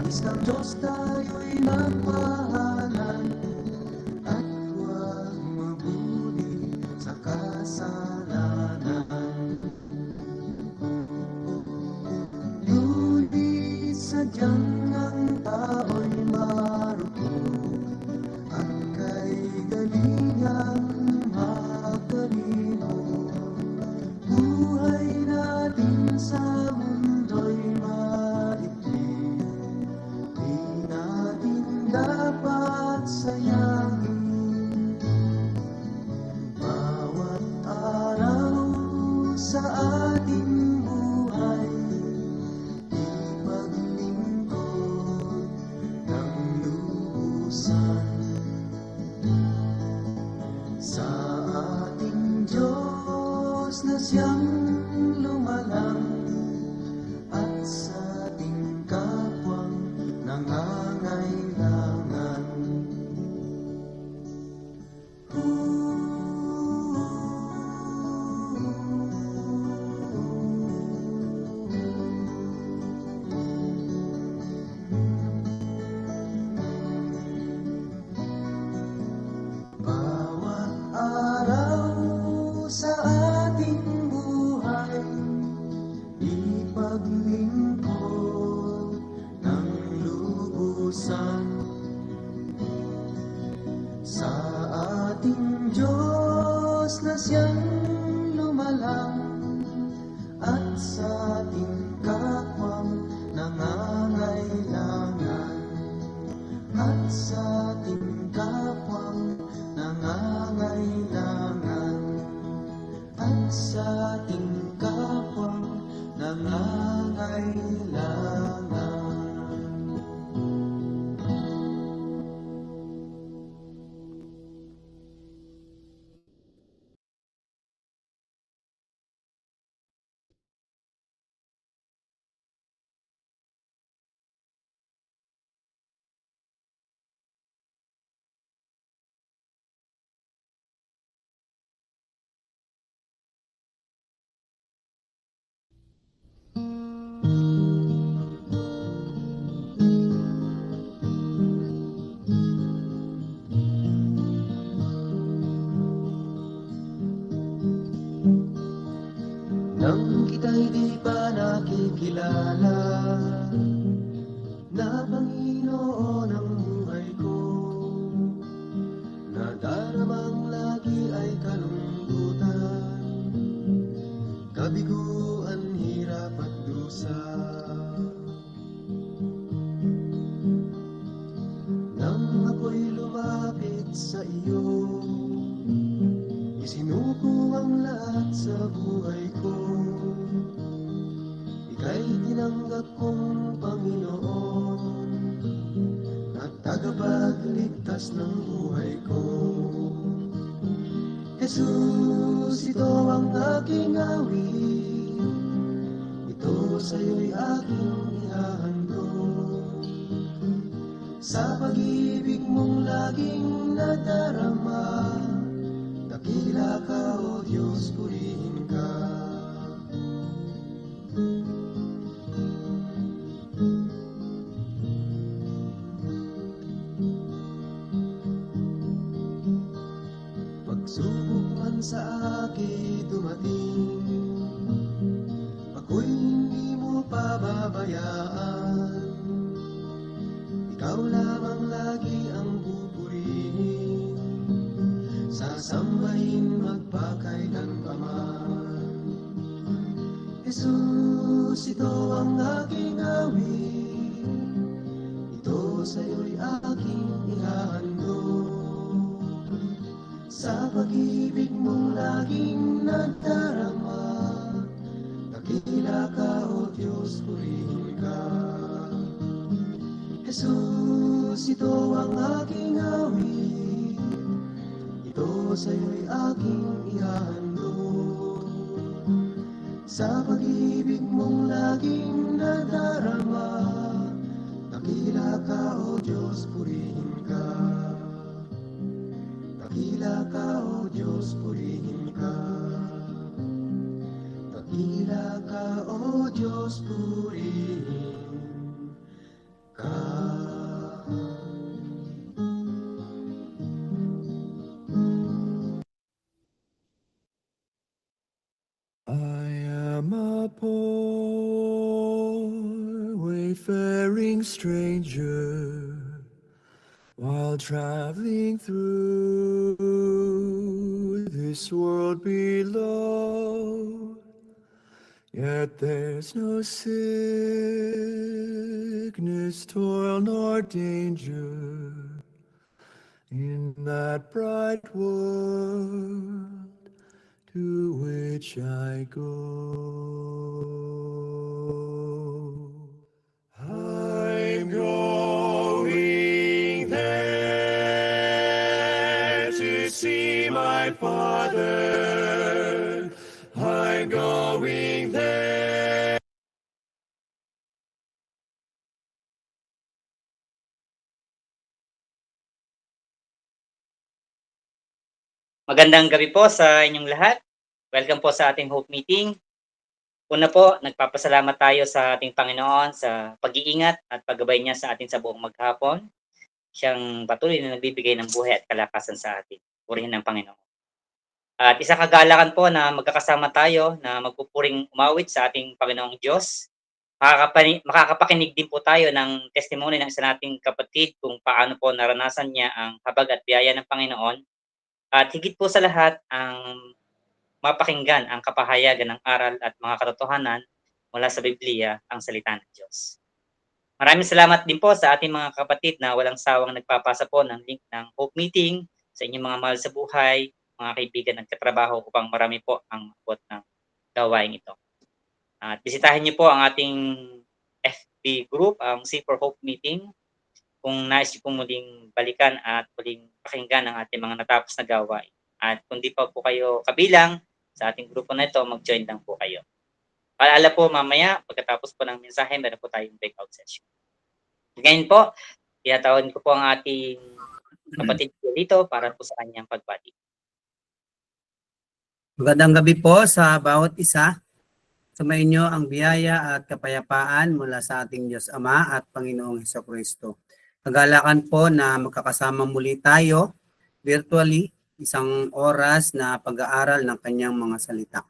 nais ng Diyos tayo'y magmahalan at huwag mabuli sa kasalanan. Ngunit sadyang ang tao'y marupok at kay galingang matalino. Buhay natin sa mundo'y maikli, di natin dapat sayangin. Bawat araw sa ating buhay, ipaglingkod ng lubusan sa ating Diyos na siyang lumalang at sa ating kapwang nangangailangan. Bawat araw sa ating buhay, ipaglingkod ng lubusan sa ating Diyos na siyang lumalang at sa ating kapwang nangangailangan, at sa ating kapwang nangangailangan, at sa ating kapwang nangangailangan. Nang kita'y di pa nakikilala na Panginoon ang buhay ko, nadaramang lagi ay kalungkutan, kabiguan, hirap at dusa. Nang ako'y lumapit sa iyo, isinuko ang lahat sa buhay ko. Ika'y tinanggap kong Panginoon at tagapagligtas ng buhay ko. Jesus, ito ang aking awit, ito sa'yo'y aking ihahandog. Sa pag-ibig mong laging nadarama, dakila ka, O Diyos, purihin ka. Pagsubok man sa akin dumating, ako'y hindi mo pababayaan. Ikaw lamang lagi ang pupurihin, sasambahin magpakailanman. Jesus, ito ang aking awit, ito sa'yo'y aking ihahandog. Sa pag-ibig mong laging nadarama, dakila ka, O Diyos, purihin ka. Jesus, ito ang aking awit, ito sa'yo'y aking ihahandog. Sa pag-ibig mong laging nadarama, dakila ka, O Diyos, purihin ka. Dakila ka, O Diyos, purihin ka. Dakila ka, O Diyos, purihin ka. wayfaring stranger, while traveling through this world below. Yet there's no sickness, toil, nor danger in that bright world to which I go. I'm going there to see my Father. I'm going there. Magandang gabi po sa inyong lahat. Welcome po sa ating Hope Meeting. Una po, nagpapasalamat tayo sa ating Panginoon sa pag-iingat at paggabay niya sa atin sa buong maghapon. Siyang patuloy na nagbibigay ng buhay at kalakasan sa atin. Purihin ng Panginoon. At isa kagalakan po na magkakasama tayo na magpupuring umawit sa ating Panginoong Diyos. Makakapakinig din po tayo ng testimony ng isa nating kapatid kung paano po naranasan niya ang habag at biyaya ng Panginoon. At higit po sa lahat, ang mapakinggan ang kapahayagan ng aral at mga katotohanan mula sa Biblia, ang salita ng Diyos. Maraming salamat din po sa ating mga kapatid na walang sawang nagpapasa po ng link ng Hope Meeting sa inyong mga mahal sa buhay, mga kaibigan at katrabaho upang marami po ang mabot ng gawain ito. At bisitahin niyo po ang ating FB group, ang C for Hope Meeting, kung nais niyo pong muling balikan at muling pakinggan ang ating mga natapos na gawain. At kung di pa po kayo kabilang sa ating grupo na ito, mag-join lang po kayo. Paalala po mamaya, pagkatapos po ng mensahe, meron po tayong breakout session. Ngayon po, tinatawag ko po ang ating kapatid dito para po sa kanyang pagbati. Magandang gabi po sa bawat isa. Sumainyo ang biyaya at kapayapaan mula sa ating Diyos Ama at Panginoong Hesukristo. Kagalakan po na magkakasama muli tayo virtually, isang oras na pag-aaral ng kanyang mga salita.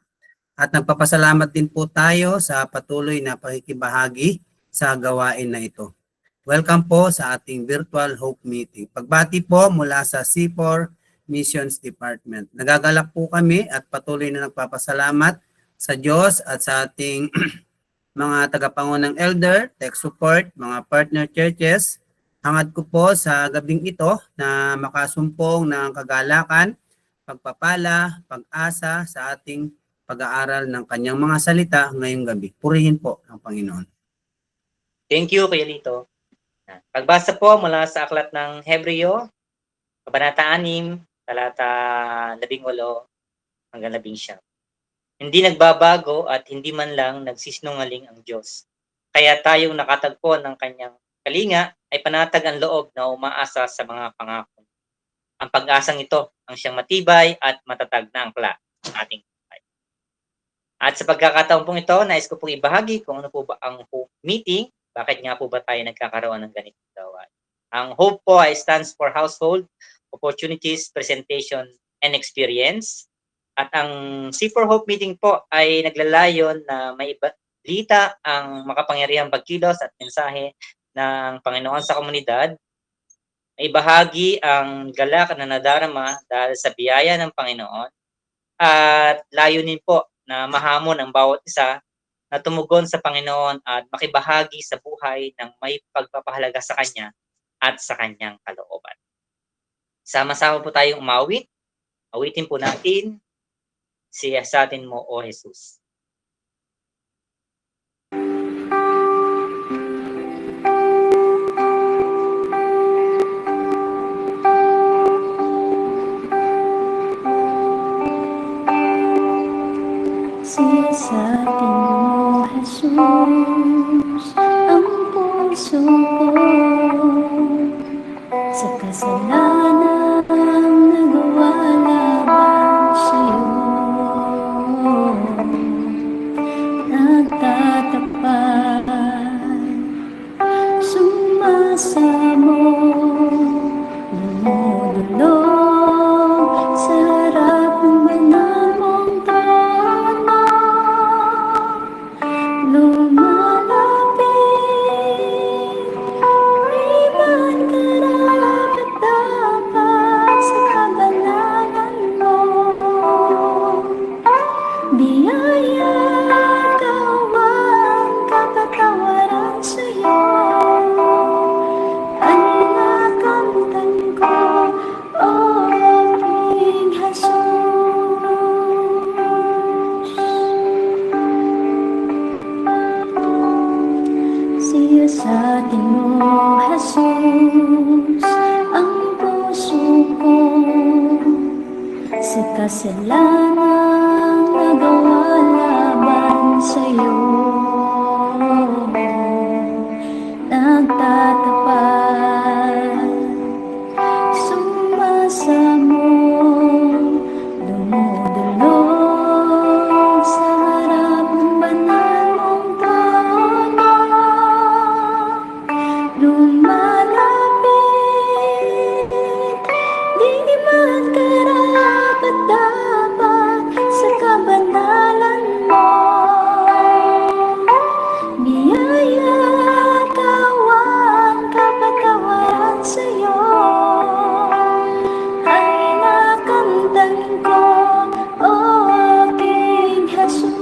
At nagpapasalamat din po tayo sa patuloy na pakikibahagi sa gawain na ito. Welcome po sa ating virtual Hope Meeting. Pagbati po mula sa C4 Missions Department. Nagagalak po kami at patuloy na nagpapasalamat sa Diyos at sa ating mga tagapangunang elder, tech support, mga partner churches. Hangad ko po sa gabing ito na makasumpong ng kagalakan, pagpapala, pag-asa sa ating pag-aaral ng kanyang mga salita ngayong gabi. Purihin po ang Panginoon. Thank you, Kuya Lito. Pagbasa po mula sa aklat ng Hebreo, Kabanata 6, talata 18 hanggang 19. Hindi nagbabago at hindi man lang nagsisinungaling ang Diyos. Kaya tayong nakatagpo ng kanyang kalinga ay panatag ang loob na umaasa sa mga pangako. Ang pag-asang ito ang siyang matibay at matatag na angkla ng ating buhay. At sa pagkakataon pong ito, nais ko pong ibahagi kung ano po ba ang Hope Meeting, bakit nga po ba tayo nagkakaroon ng ganitong gawain. Ang Hope po ay stands for Household, Opportunities, Presentation, and Experience. At ang C4 Hope Meeting po ay naglalayon na may balita ang makapangyarihang pagkilos at mensahe ng Panginoon sa komunidad. May bahagi ang galak na nadarama dahil sa biyaya ng Panginoon. At layunin po na mahamon ang bawat isa na tumugon sa Panginoon at makibahagi sa buhay ng may pagpapahalaga sa Kanya at sa Kanyang kalooban. Sama-sama po tayong umawit. Awitin po natin, siyasatin mo, O Jesus. Siyasatin mo, Jesus, ang puso ko sa kasalanan nagawa laban sa'yo. Nagtatapat, sumasamo, lumudulog sa harap ng banal mong trono. lumalapit, di man karapat-dapat sa kabanalan mo. Biyaya, kawan, kapatawaran sa'yo ay nakamtan ko, o aking Jesus. Siya sa atin mo, Jesus, ang puso ko sa kasalanang nagawa laban sa'yo. Nagtatapat, sumasamo, dumudulog sa harap ng banal mong trono. Lumalapit, di man karapat-dapat sa kabanalan mo. Biyaya, kawan, kapatawaran sa'yo ay nakamtan ko, o aking Jesus.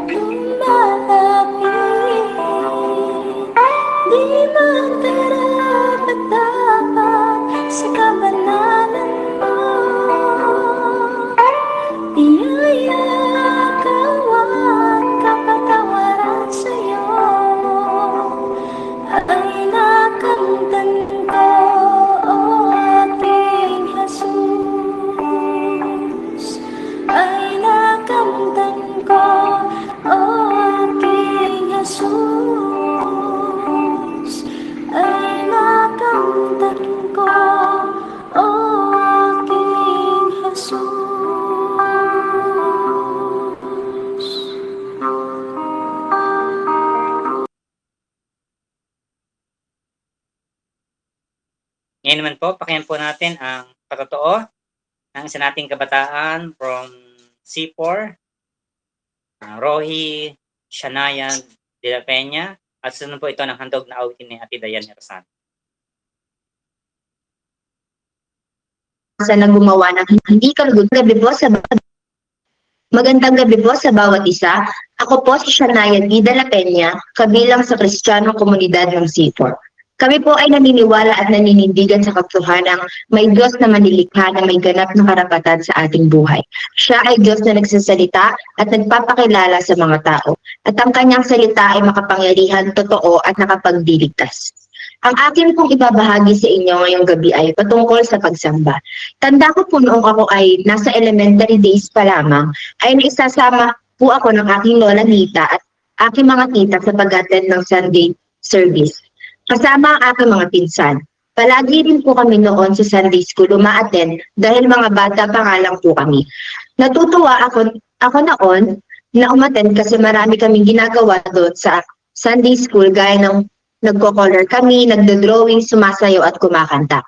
Lumalapit, di man karapat-dapat sa kabanalan mo. Biyaya, kawan, kapatawaran sa'yo ay nakamtan ko, o aking Jesus. Ay nakamtan ko, o aking Jesus. Ay nakamtan ko, o aking Jesus. Ngayon naman po, pakinggan po natin ang patotoo ng isa nating kabataan from C4, Rohi Shanayan de la Peña, at sunod po ito ng handog na awitin ni Ate Dayan Rosan. Na gumawa ng hindi kalugod. Magandang gabi po sa bawat isa. Ako po si Shania D. de la Peña, kabilang sa Kristiyanong Komunidad ng C4. Kami po ay naniniwala at naninindigan sa katotohanang may Diyos na manilikha na may ganap na karapatan sa ating buhay. Siya ay Diyos na nagsasalita at nagpapakilala sa mga tao. At ang kanyang salita ay makapangyarihan, totoo at nakapagdiligtas. Ang akin pong ibabahagi sa inyo ngayong gabi ay patungkol sa pagsamba. Tanda ko po noong ako ay nasa elementary days pa lamang, ay naisasama po ako ng aking lola Nita at aking mga tita sa pag-attend ng Sunday service. Kasama ang aking mga pinsan. Palagi rin po kami noon sa Sunday school uma-attend dahil mga bata pa nga lang po kami. Natutuwa ako noon na umattend kasi marami kaming ginagawa doon sa Sunday school gaya ng nagko-color kami, nagdo-drawing, sumasayaw at kumakanta.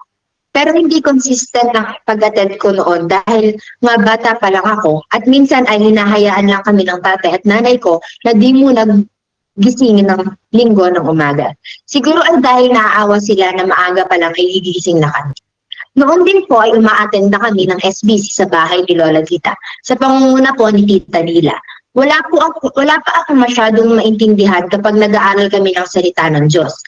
Pero hindi consistent ang pag-attend ko noon dahil nga bata pa lang ako at minsan ay hinahayaan lang kami ng tatay at nanay ko na di mo gisingin ng linggo ng umaga. Siguro ay dahil naaawa sila na maaga pa lang ay gigising na kami. Noon din po ay uma-attend na kami ng SBC sa bahay ni Lola Tita, sa pangunguna po ni Tita Lila. Wala pa ako masyadong maintindihan kapag nag-aaral kami ng salita ng Diyos.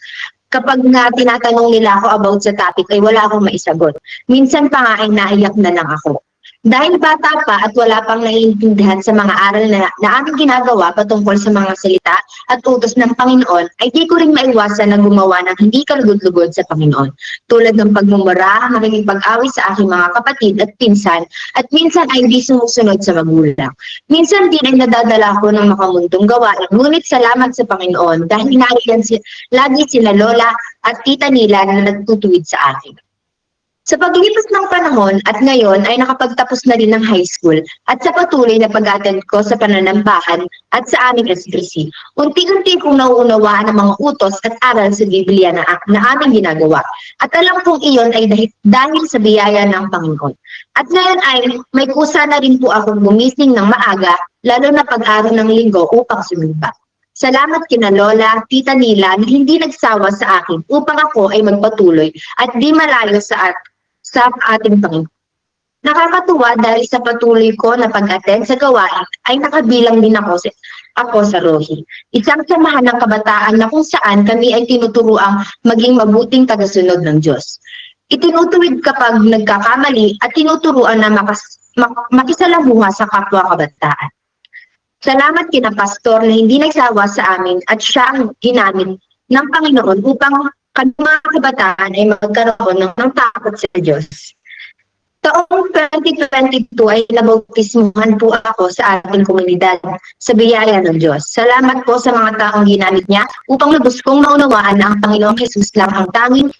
Kapag nga tinatanong nila ako about sa topic ay wala akong maisagot. Minsan pa nga ay naiyak na lang ako. Dahil bata pa at wala pang naiintindihan sa mga aral na aming ginagawa patungkol sa mga salita at utos ng Panginoon, ay di ko rin maiwasan na gumawa ng hindi kalugod-lugod sa Panginoon. Tulad ng pagmumura, makikipag-away sa aking mga kapatid at pinsan, at minsan ay hindi sumusunod sa magulang. Minsan din ay nadadala ko ng makamuntong gawain, ngunit salamat sa Panginoon dahil lagi sila lola at tita nila na nagtutuwid sa akin. Sa paglipas ng panahon at ngayon ay nakapagtapos na rin ng high school at sa patuloy na pag-attend ko sa pananambahan at sa aming SBC, unti-unti kong nauunawaan ang mga utos at aral sa Biblia na aming ginagawa. At alam kong iyon ay dahil sa biyaya ng Panginoon. At ngayon ay may kusa na rin po akong gumising ng maaga, lalo na pag-araw ng linggo upang sumimba. Salamat kina Lola, Tita Nila na hindi nagsawa sa akin upang ako ay magpatuloy at di malayo sa ating Panginoon. Nakakatuwa dahil sa patuloy ko na pag-attend sa gawain ay nakabilang din ako sa Rohi. Isang samahan ng kabataan na kung saan kami ay tinuturuang maging mabuting tagasunod ng Diyos. Itinutuwid kapag nagkakamali at tinuturuan na makisalamuha sa kapwa kabataan. Salamat kina Pastor na hindi nagsawa sa amin at siya ang ginamit ng Panginoon upang kami mga kabataan ay magkaroon ng takot sa Diyos. Taong 2022 ay nabautismuhan po ako sa ating komunidad sa biyaya ng Diyos. Salamat po sa mga taong ginamit niya upang lubos kong maunawaan na ang Panginoong Jesus lang ang tanging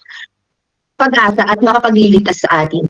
pag-asa at makapagliligtas sa atin.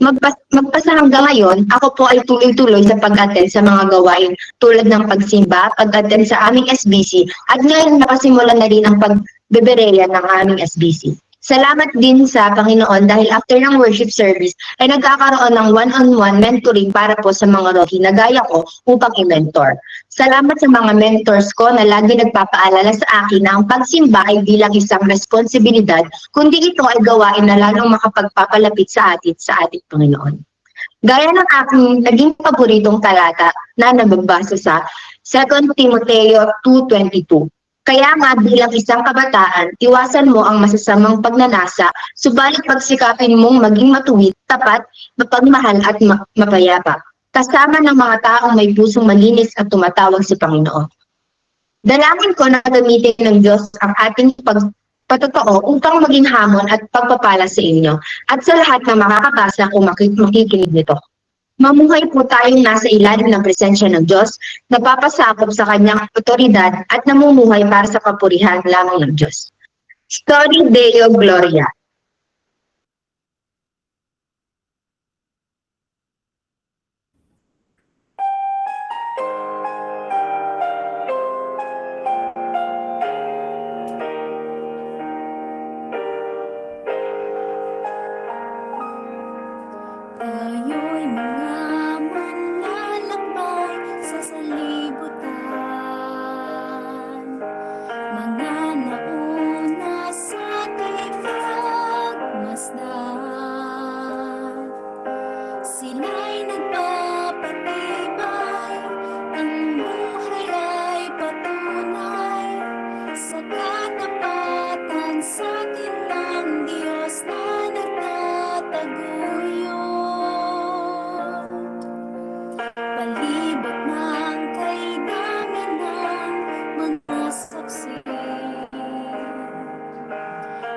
Magpasa hanggang ngayon, ako po ay tuloy-tuloy sa pag-attend sa mga gawain tulad ng pagsimba, pag-attend sa aming SBC, at ngayon nakasimula na rin ang pagbebereya ng aming SBC. Salamat din sa Panginoon dahil after ng worship service ay nagkakaroon ng one-on-one mentoring para po sa mga Rohi na gaya ko upang i-mentor. Salamat sa mga mentors ko na lagi nagpapaalala sa akin na ang pagsimba ay bilang isang responsibilidad, kundi ito ay gawain na lalong makapagpapalapit sa ating Panginoon. Gaya ng aking naging paboritong talata na nagbabasa sa 2 Timoteo 2:22. Kaya nga bilang isang kabataan, iwasan mo ang masasamang pagnanasa, subalit pagsikapin mong maging matuwid, tapat, mapagmahal at mapayapa, kasama ng mga taong may pusong malinis at tumatawag sa Panginoon. Dalangin ko na gamitin ng Diyos ang ating patotoo upang maging hamon at pagpapala sa inyo at sa lahat na makakabasa o makikinig nito. Mamuhay po tayong nasa ilalim ng presensya ng Diyos, napapasakop sa kanyang otoridad at namumuhay para sa kapurihan lamang ng Diyos. Story Deo Gloria. Tayo'y mga manlalakbay sa sanlibutan, mga nauna sa ating pagmasdan. Sila'y nagpapatibay, ang buhay ay patunay sa katapatan sa atin ng Diyos na nagtataguyod. Palibot ng kailangan ng mga saksi,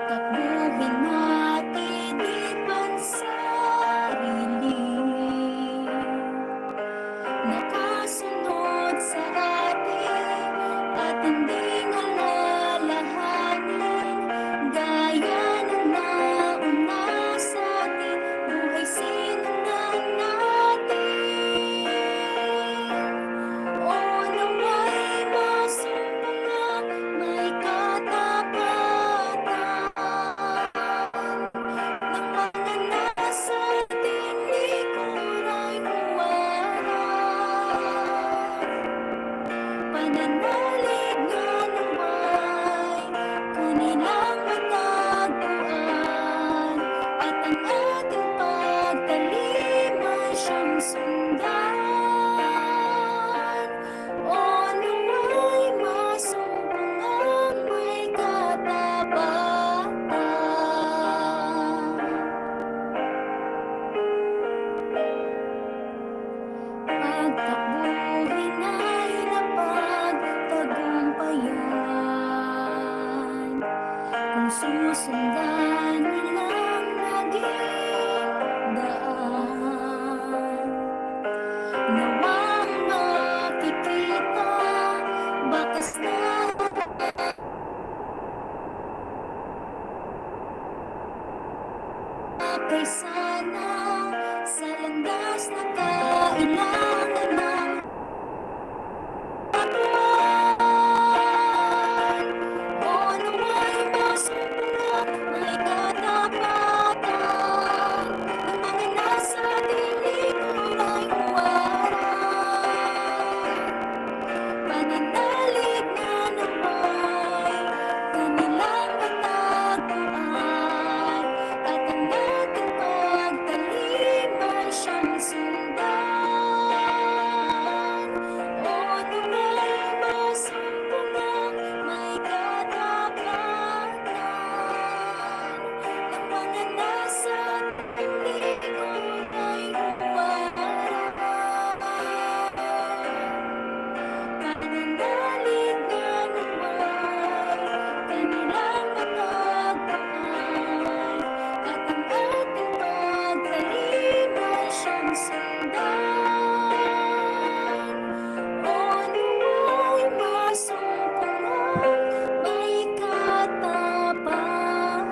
takbuhin natin ipan sarili, nakasunod sa atin at hindi alalahanin, gaya ng nauna sa atin, buhay sinunan natin. O nawa'y masumpungan, may katapatan, ng mga nasa ating likod ay huwarap. Pananalig nga nawa'y kanilang matagpuan, at ang ating pagtalim ay siyang sundan. O nawa'y masumpungan, may katapatan. Pagtakbuhin ay napagtagumpayan, kung susundan nilang naging daan. Diyos na kailangan ng pagkawan. O nawa'y masulat, may katapatan, ng mga nasa dilim ay huwarang. Pananalig na nawa'y kanilang matagpuan, at ang ating pagtalim ay siyang sundan. O nawa'y masumpungang may katapatan, ng mga nasa likod ay huwarang. Pananalig na nawa'y kanilang matagpuan, at ang ating pagtalim ay siyang sundan. O nawa'y masumpungang may katapatan.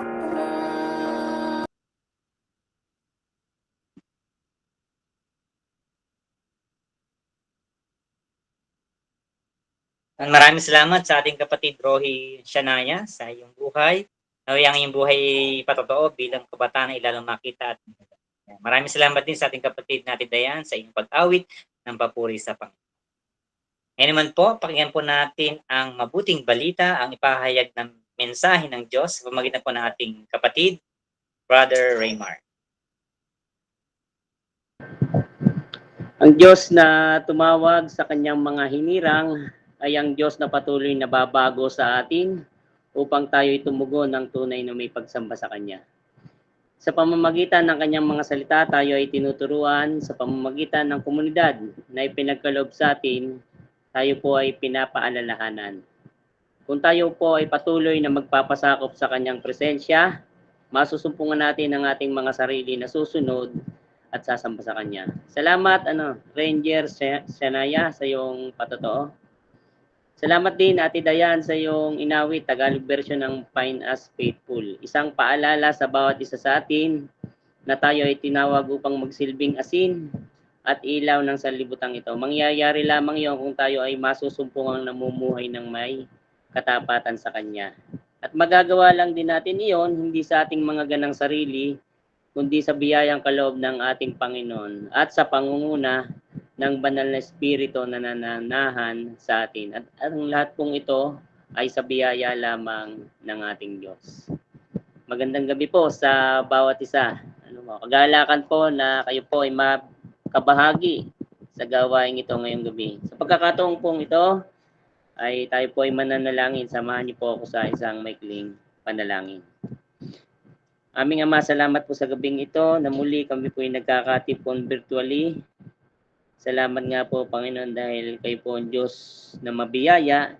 Maraming salamat sa ating kapatid Rohi Shanaya sa iyong buhay. Naway ang iyong buhay patotoo bilang kabataan ay lalong makita. At maraming salamat din sa ating kapatid natin Dayan sa iyong pag-awit ng papuri sa Panginoon. Ngayon naman po, pakinggan po natin ang mabuting balita, ang ipahayag ng mensahe ng Diyos sa pamamagitan po ng ating kapatid, Brother Raymar. Ang Diyos na tumawag sa kanyang mga hinirang ay ang Diyos na patuloy na babago sa atin upang tayo'y tumugon ng tunay na may pagsamba sa Kanya. Sa pamamagitan ng kanyang mga salita, tayo ay tinuturuan sa pamamagitan ng komunidad na ipinagkaloob sa atin, tayo po ay pinapaalalahanan. Kung tayo po ay patuloy na magpapasakop sa kanyang presensya, masusumpungan natin ang ating mga sarili na susunod at sasamba sa Kanya. Salamat, Ranger Shanaya, sa iyong patotoo. Salamat din, Ate Dayan, sa iyong inawit, Tagalog version ng Find Us Faithful. Isang paalala sa bawat isa sa atin na tayo ay tinawag upang magsilbing asin at ilaw ng sanlibutan ito. Mangyayari lamang yon kung tayo ay masusumpungang namumuhay ng may katapatan sa Kanya. At magagawa lang din natin iyon, hindi sa ating mga ganang sarili, kundi sa biyayang kaloob ng ating Panginoon at sa pangunguna ng banal na espiritu na nananahan sa atin. At ang lahat pong ito ay sa biyaya lamang ng ating Diyos. Magandang gabi po sa bawat isa. Kagalakan po na kayo po ay makabahagi sa gawain ito ngayong gabi. Sa pagkakataong pong ito, ay tayo po ay mananalangin. Samahan niyo po ako sa isang maikling panalangin. Aming Ama, salamat po sa gabing ito na muli kami po ay nagkakatipon virtually. Salamat nga po, Panginoon, dahil kayo po ang Diyos na mabiyaya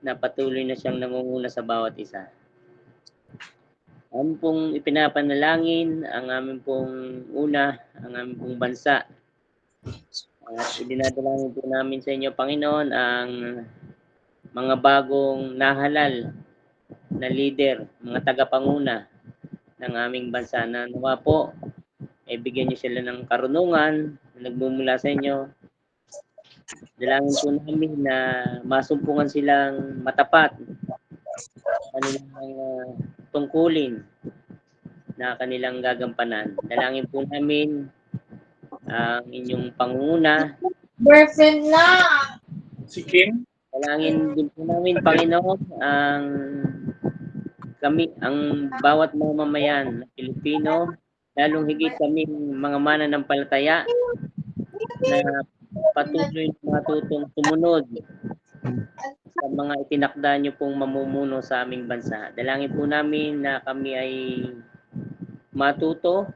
na patuloy na siyang nangunguna sa bawat isa. Amin pong ipinapanalangin ang aming pong ang aming pong bansa. At idinadalangin po namin sa inyo, Panginoon, ang mga bagong nahalal na leader, mga tagapanguna ng aming bansa na nawa po, bigyan niyo sila ng karunungan na nagmumula sa inyo. Dalangin po namin na masumpungan silang matapat kanilang mga tungkulin na kanilang gagampanan. Dalangin po namin ang inyong pangunguna. Boyfriend na! Si Kim? Dalangin din po namin, Panginoon, ang bawat mamamayan na Pilipino, lalong higit kami mga mananampalataya na patuloy na matutong sumunod sa mga itinakda niyo pong mamumuno sa aming bansa. Dalangin po namin na kami ay matuto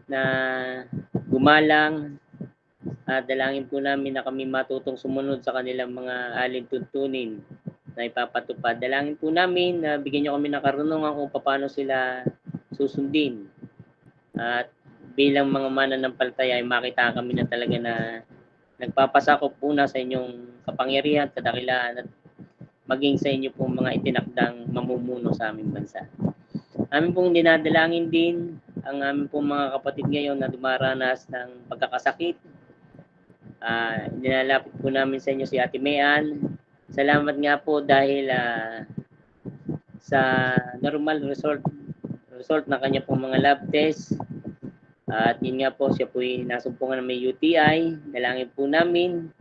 na gumalang at dalangin po namin na kami matutong sumunod sa kanilang mga alintuntunin na ipapatupad. Dalangin po namin na bigyan niyo kami ng karunungan kung paano sila susundin. At bilang mga mananampalataya ay makita kami na talaga na nagpapasakop una sa inyong kapangyarihan, kadakilaan at maging sa inyo pong mga itinakdang mamumuno sa aming bansa. Amin pong dinadalangin din ang aming pong mga kapatid ngayon na dumaranas ng pagkakasakit. Nilalapit po namin sa inyo si Ate Mayan. Salamat nga po dahil sa normal result ng kanya pong mga lab test. At yun nga po, siya po nasumpungan ng may UTI. Dalangin po namin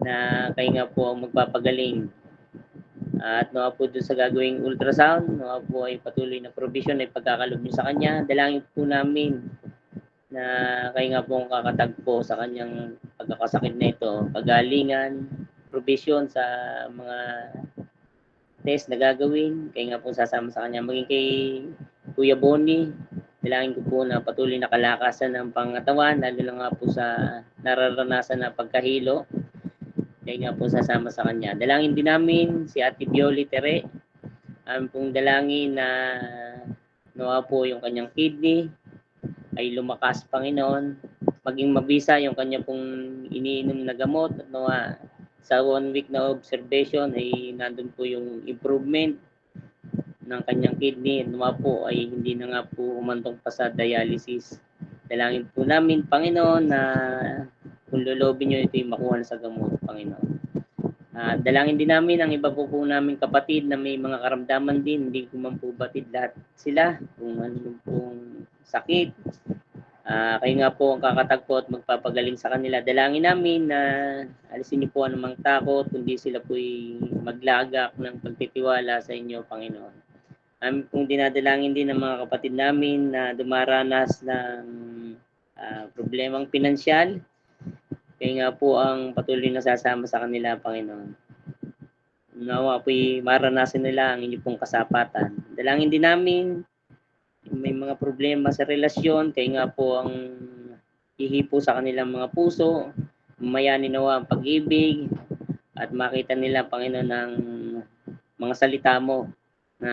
na kayo nga po ang magpapagaling. At nawa po doon sa gagawing ultrasound, nawa po ay patuloy na provision ay pagkakalob niyo sa kanya. Dalangin po namin na kayo nga po ang kakatagpo sa kanyang pagkakasakit na ito. Pagalingan, provision sa mga test na gagawin. Kayo nga po sasama sa kanya. Maging kay Kuya Bonnie, dalangin ko po na patuloy na kalakasan ng pangatawan, lalo na nga po sa nararanasan na pagkahilo. Kayo nga po sasama sa kanya. Dalangin din namin si Ate Bioli Tere. Pong dalangin na nawa po yung kanyang kidney ay lumakas, Panginoon. Maging mabisa yung kanya pong iniinom na gamot. At nawa sa 1 week na observation ay nandun po yung improvement ng kanyang kidney. Nawa po ay hindi na nga po umantong pa sa dialysis. Dalangin po namin, Panginoon, na kung lulobin nyo ito yung makuha sa gamot, Panginoon. Dalangin din namin ang iba po namin kapatid na may mga karamdaman din. Hindi ko man po batid lahat sila kung ano pong sakit. Kayo nga po ang kakatagpo at magpapagaling sa kanila. Dalangin namin na alisin niyo po anumang takot, kundi sila po'y maglagak ng pagtitiwala sa inyo, Panginoon. Amin pong dinadalangin din ng mga kapatid namin na dumaranas ng problemang pinansyal. Kaya nga po ang patuloy na sasama sa kanila, Panginoon. Nawa po'y maranasan nila ang inyong pong kasapatan. Dalangin din namin may mga problema sa relasyon, kaya nga po ang ihipo sa kanilang mga puso, mayanin nawa ang pag-ibig, at makita nila, Panginoon, ng mga salita mo na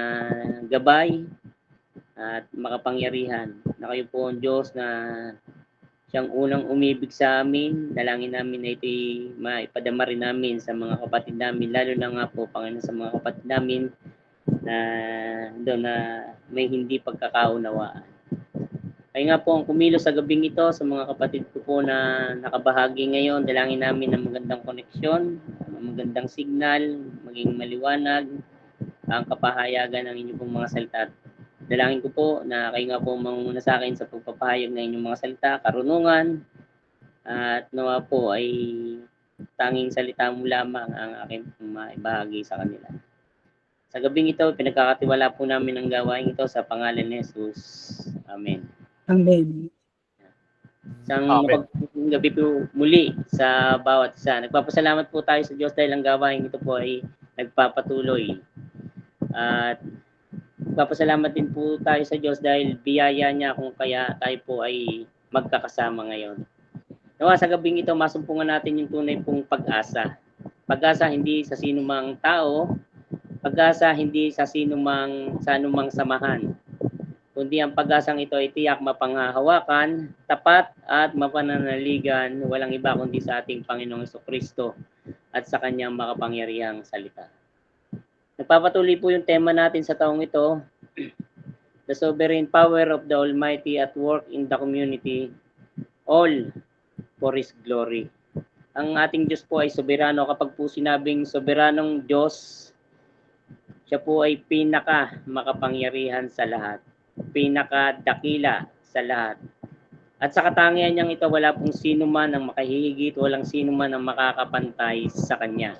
gabay at makapangyarihan. Na kayo po ang Diyos na siyang unang umibig sa amin. Dalangin namin na ito'y maipadama rin namin sa mga kapatid namin, lalo na nga po, Panginoon, sa mga kapatid namin na doon na may hindi pagkakaunawaan. Kaya nga po ang kumilos sa gabing ito sa mga kapatid ko po na nakabahagi ngayon, dalangin namin ng magandang koneksyon, magandang signal, maging maliwanag ang kapahayagan ng inyong pong mga salita. Dalangin ko po na kayo nga po manguna sa akin sa pagpapahayag ng inyong mga salita, karunungan, at nawa po ay tanging salita mo lamang ang aking maibahagi sa kanila. Sa gabing ito, pinagkakatiwala po namin ang gawain ito sa pangalan ni Jesus. Amen. Amen. Isang Amen. gabi po muli sa bawat isa. Nagpapasalamat po tayo sa Diyos dahil ang gawain ito po ay nagpapatuloy. At nagpapasalamat din po tayo sa Diyos dahil biyaya niya kung kaya tayo po ay magkakasama ngayon. Nawa sa gabing ito, masumpungan natin yung tunay pong pag-asa. Pag-asa hindi sa sinumang tao, pag-asa hindi sa anumang samahan, kundi ang pag-asang ito ay tiyak mapanghahawakan, tapat at mapananaligan, walang iba kundi sa ating Panginoong Jesucristo at sa kanyang makapangyarihang salita. Nagpapatuloy po yung tema natin sa taong ito, the sovereign power of the Almighty at work in the community, all for His glory. Ang ating Diyos po ay soberano. Kapag po sinabing soberanong Diyos, siya po ay pinaka makapangyarihan sa lahat, pinakadakila sa lahat. At sa katangian niyang ito, wala pong sino man ang makahihigit, walang sino man ang makakapantay sa Kanya.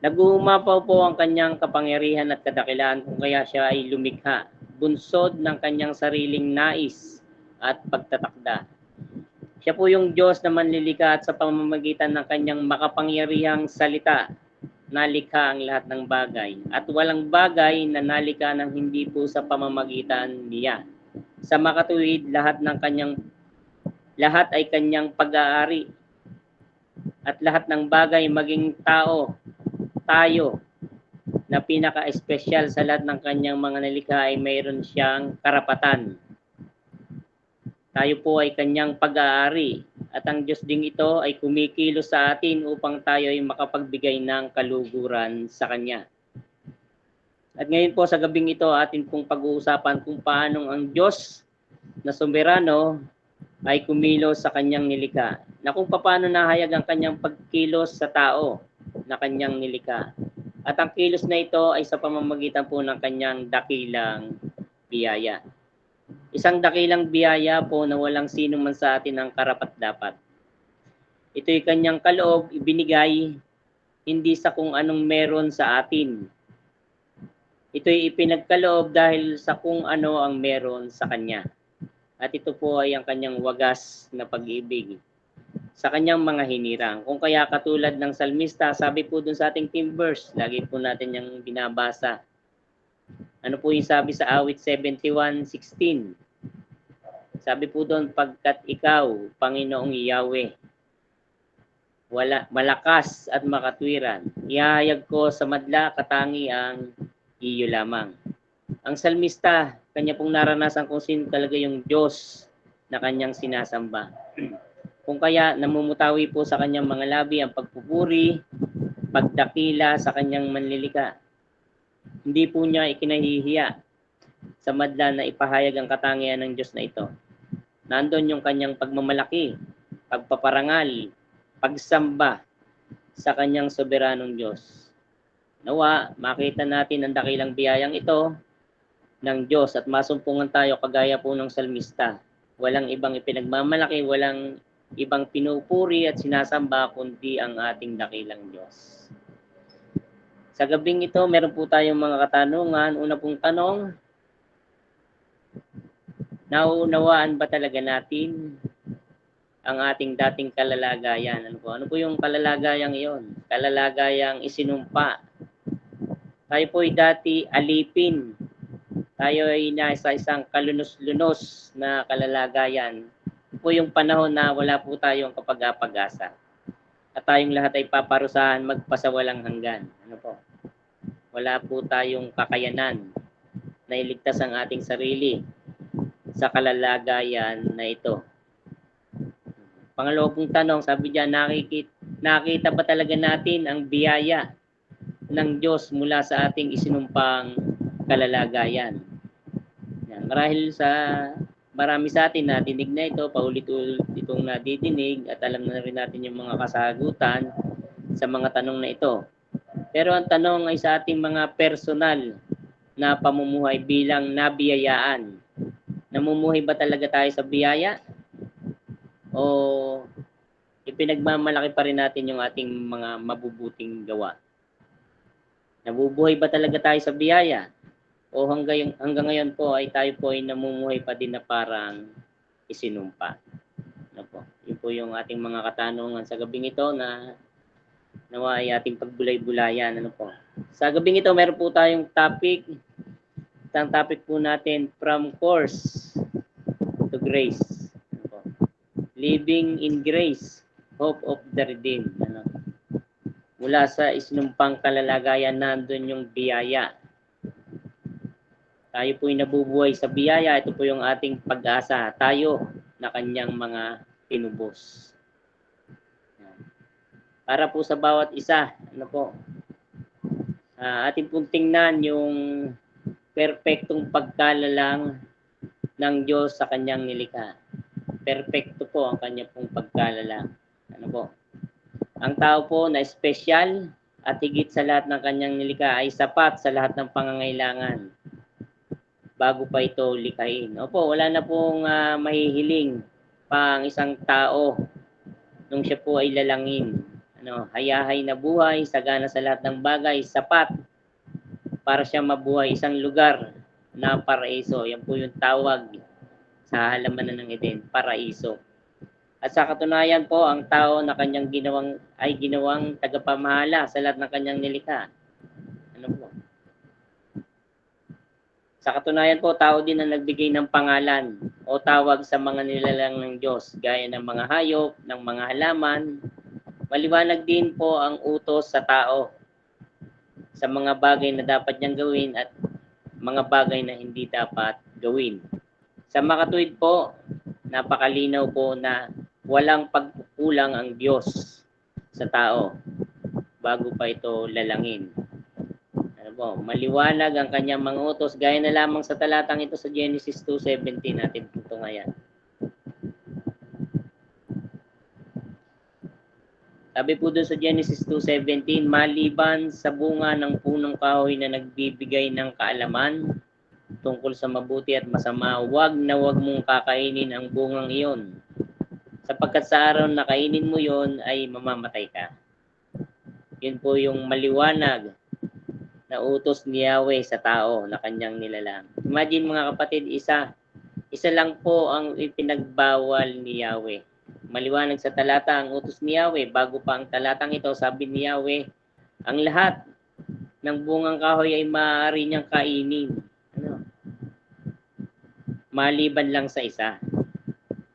Nag-uumapaw po ang Kanyang kapangyarihan at kadakilaan kung kaya siya ay lumikha, bunsod ng Kanyang sariling nais at pagtatakda. Siya po yung Diyos na manlilikha at sa pamamagitan ng Kanyang makapangyarihang salita, nalikha ang lahat ng bagay. At walang bagay na nalikha ng hindi po sa pamamagitan niya. Sa makatuwid, lahat ay Kanyang pag-aari. At lahat ng bagay, maging tao, tayo, na pinaka-espesyal sa lahat ng Kanyang mga nalikha ay mayroon siyang karapatan. Tayo po ay Kanyang pag-aari. At ang Diyos ding ito ay kumikilos sa atin upang tayo ay makapagbigay ng kaluguran sa Kanya. At ngayon po sa gabing ito, atin pong pag-uusapan kung paano ang Diyos na soberano ay kumilos sa kanyang nilikha, na kung paano nahayag ang kanyang pagkilos sa tao na kanyang nilikha. At ang kilos na ito ay sa pamamagitan po ng kanyang dakilang biyaya. Isang dakilang biyaya po na walang sino man sa atin ang karapat-dapat. Ito'y kanyang kaloob ibinigay hindi sa kung anong meron sa atin. Ito'y ipinagkaloob dahil sa kung ano ang meron sa kanya. At ito po ay ang kanyang wagas na pag-ibig sa kanyang mga hinirang. Kung kaya katulad ng salmista, sabi po dun sa ating theme verse, lagi po natin yung binabasa. Ano po yung sabi sa awit 71:16? Sabi po doon, pagkat ikaw, Panginoong Yahweh, malakas at makatwiran, ihahayag ko sa madla katangiang iyo lamang. Ang salmista, kanya pong naranasan kung sino talaga yung Diyos na kanyang sinasamba. Kung kaya namumutawi po sa kanyang mga labi ang pagpupuri, pagdakila sa kanyang manlilika. Hindi po niya ikinahihiya sa madla na ipahayag ang katangian ng Diyos na ito. Nandun yung kanyang pagmamalaki, pagpaparangal, pagsamba sa kanyang soberanong Diyos. Nawa, makita natin ang dakilang biyayang ito ng Diyos at masumpungan tayo kagaya po ng salmista. Walang ibang ipinagmamalaki, walang ibang pinupuri at sinasamba kundi ang ating dakilang Diyos. Sa gabing ito, meron po tayong mga katanungan. Una pong tanong, nauunawaan ba talaga natin ang ating dating kalalagayan? Ano po yung kalalagayang iyon? Kalalagayang isinumpa. Tayo po ay dati alipin. Tayo ay nasa isang kalunos-lunos na kalalagayan. Ito po yung panahon na wala po tayong kapag-apag-asa. At tayong lahat ay paparusahan magpasawalang hanggan. Ano po? Wala po tayong kakayanan na iligtas ang ating sarili sa kalalagayan na ito. Pangalawa pong tanong, sabi diyan, nakita ba talaga natin ang biyaya ng Diyos mula sa ating isinumpang kalalagayan? Yan. Marahil sa marami sa atin nadinig na ito, paulit-ulit itong nadidinig at alam na rin natin yung mga kasagutan sa mga tanong na ito. Pero ang tanong ay sa ating mga personal na pamumuhay bilang nabiyayaan. Namumuhay ba talaga tayo sa biyaya? O ipinagmamalaki pa rin natin yung ating mga mabubuting gawa? Nabubuhay ba talaga tayo sa biyaya? O hanggang ngayon po ay tayo po ay namumuhay pa din na parang isinumpa? Ano po? Yun po yung ating mga katanungan sa gabing ito na nawa ay ating pagbulay-bulayan. Ano po? Sa gabing ito, meron po tayong topic. Ang topic po natin, from course to grace. Ano po? Living in grace, hope of the redeemed. Ano? Mula sa isinumpang kalalagayan, nandun yung biyaya. Tayo po ay nabubuhay sa biyaya. Ito po yung ating pag-asa. Tayo na kanyang mga pinubos. Para po sa bawat isa, ano po, ating pong tingnan yung perpektong pagkalalang ng Diyos sa kanyang nilikha. Perpekto po ang kanya pong pagkalalang. Ano po? Ang tao po na espesyal at higit sa lahat ng kanyang nilikha ay sapat sa lahat ng pangangailangan bago pa ito likhain. Opo, wala na pong mahihiling pa ang isang tao nung siya po ay lalangin. Hayahay na buhay, sagana sa lahat ng bagay, sapat para siya mabuhay isang lugar na paraiso. Yan po yung tawag sa halamanan ng Eden, paraiso. At sa katunayan po, ang tao na kanyang ginawang tagapamahala sa lahat ng kanyang nilikha. Ano po? Sa katunayan po, tao din ang nagbigay ng pangalan o tawag sa mga nilalang ng Diyos, gaya ng mga hayop, ng mga halaman. Maliwanag din po ang utos sa tao sa mga bagay na dapat niyang gawin at mga bagay na hindi dapat gawin. Sa makatuwid po, napakalinaw po na walang pagkukulang ang Diyos sa tao bago pa ito lalangin. Ano maliwanag ang kanyang mga utos, gaya na lamang sa talatang ito sa Genesis 2:17 natin ito ngayon. Sabi po doon sa Genesis 2:17, maliban sa bunga ng punong kahoy na nagbibigay ng kaalaman tungkol sa mabuti at masama, wag mong kakainin ang bungang iyon. Sapagkat sa araw na kainin mo yon ay mamamatay ka. Yun po yung maliwanag na utos ni Yahweh sa tao na kanyang nilalang. Imagine mga kapatid, isa lang po ang ipinagbawal ni Yahweh. Maliwanag sa talata ang utos ni Yahweh. Bago pa ang talatang ito, sabi ni Yahweh, ang lahat ng bungang kahoy ay maaari niyang kainin. Maliban lang sa isa.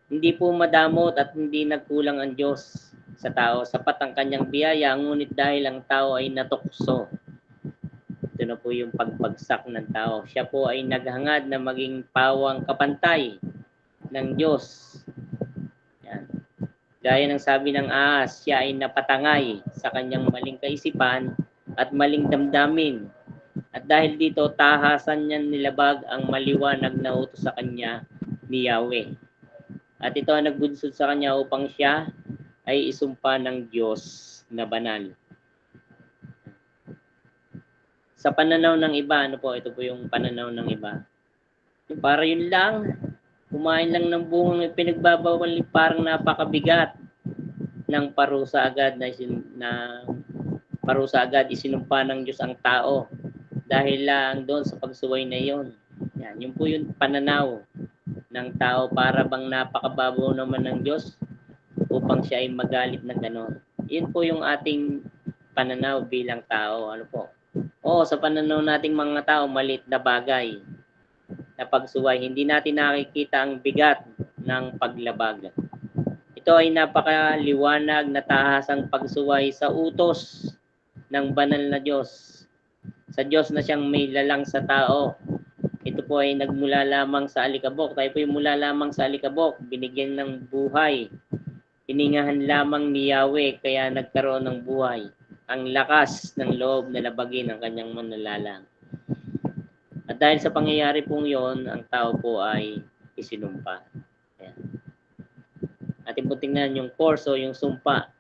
Hindi po madamot at hindi nagkulang ang Diyos sa tao. Sapat ang kanyang biyaya, ngunit dahil ang tao ay natukso. Ito na po yung pagbagsak ng tao. Siya po ay naghangad na maging pawang kapantay ng Diyos. Yan. Gaya ng sabi ng ahas, siya ay napatangay sa kanyang maling kaisipan at maling damdamin. At dahil dito, tahasan niya nilabag ang maliwanag na utos sa kanya ni Yahweh. At ito ang nagbunsod sa kanya upang siya ay isumpa ng Diyos na banal. Sa pananaw ng iba, ito po yung pananaw ng iba. Para yun lang, kumain lang ng bungang pinagbabawal, parang napakabigat ng parusa agad isinumpa ng Diyos ang tao dahil lang doon sa pagsuway na yon. Yan, yun po yung pananaw ng tao, para bang napakababaw naman ng Diyos upang siya ay magalit na gano'n. Yun po yung ating pananaw bilang tao. Sa pananaw nating mga tao, maliit na bagay na pagsuway. Hindi natin nakikita ang bigat ng paglabag. Ito ay napakaliwanag na tahasang pagsuway sa utos ng banal na Diyos. Sa Diyos na siyang may lalang sa tao. Ito po ay nagmula lamang sa alikabok. Tayo po ay mula lamang sa alikabok. Binigyan ng buhay. Hiningahan lamang ni Yahweh kaya nagkaroon ng buhay. Ang lakas ng loob na labagin ang kanyang manlalalang. At dahil sa pangyayari pong yon, ang tao po ay isinumpa. Ayan. Atin po tingnan yung course o yung sumpa.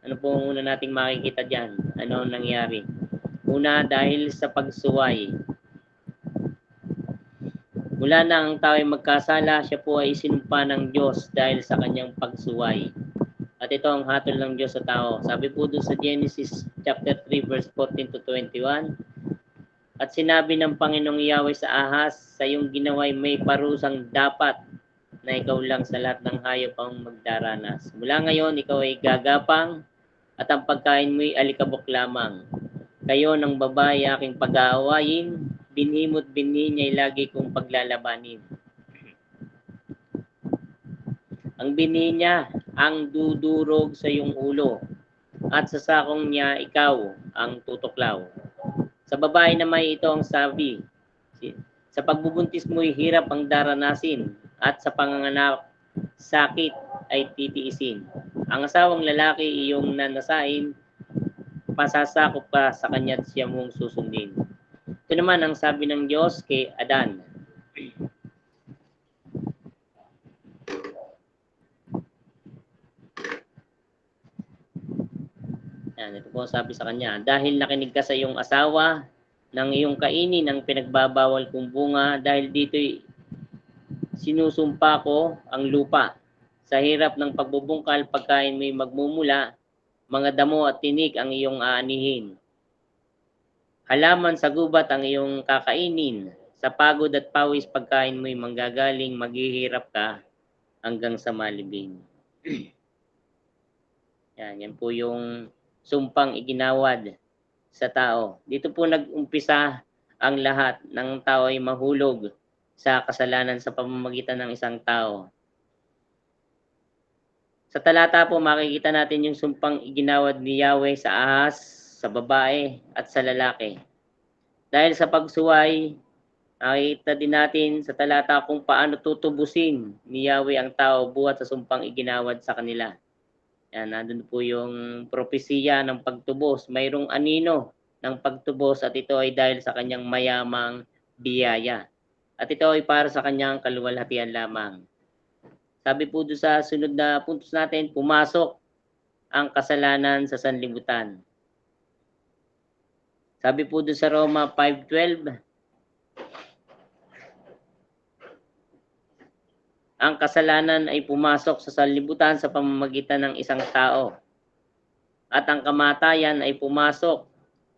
Ano po ang una nating makikita dyan? Ano nangyari? Una, dahil sa pagsuway. Mula na ang tao ay magkasala, siya po ay isinumpa ng Diyos dahil sa kanyang pagsuway. At ito ang hatol ng Diyos sa tao. Sabi po doon sa Genesis chapter 3 verse 14 to 21. At sinabi ng Panginoong Yahweh sa ahas, sa iyong ginaway may parusang dapat na ikaw lang sa lahat ng hayop ang magdaranas. Mula ngayon, ikaw ay gagapang at ang pagkain mo ay alikabok lamang. Kayo ng babae aking pag-aawayin, binhi mo't binhi niya'y lagi kong paglalabanin. Ang binhi niya ang dudurog sa iyong ulo, at sa sakong niya ikaw ang tutuklaw. Sa babae naman ito ang sabi, sa pagbubuntis mo'y hirap ang daranasin, at sa panganganak sakit ay titiisin. Ang asawang lalaki iyong nanasain, pasasakop ka sa kanya at siya mong susundin. Ito naman ang sabi ng Diyos kay Adan. Yan, ito po sabi sa kanya, dahil nakinig ka sa iyong asawa, ng iyong kainin ang pinagbabawal kong bunga, dahil dito'y sinusumpa ko ang lupa. Sa hirap ng pagbubungkal, pagkain mo'y magmumula, mga damo at tinik ang iyong aanihin. Halaman sa gubat ang iyong kakainin, sa pagod at pawis pagkain mo'y manggagaling, maghihirap ka hanggang sa malibing. Yan po yung sumpang iginawad sa tao. Dito po nag-umpisa ang lahat ng tao ay mahulog sa kasalanan sa pamamagitan ng isang tao. Sa talata po makikita natin yung sumpang iginawad ni Yahweh sa ahas, sa babae at sa lalaki. Dahil sa pagsuway, nakikita din natin sa talata kung paano tutubusin ni Yahweh ang tao buhat sa sumpang iginawad sa kanila. Yan, nandun po yung propesiya ng pagtubos. Mayroong anino ng pagtubos at ito ay dahil sa kanyang mayamang biyaya. At ito ay para sa kanyang kaluwalhatian lamang. Sabi po doon sa sunod na puntos natin, pumasok ang kasalanan sa sanlibutan. Sabi po doon sa Roma 5:12, ang kasalanan ay pumasok sa sanlibutan sa pamamagitan ng isang tao. At ang kamatayan ay pumasok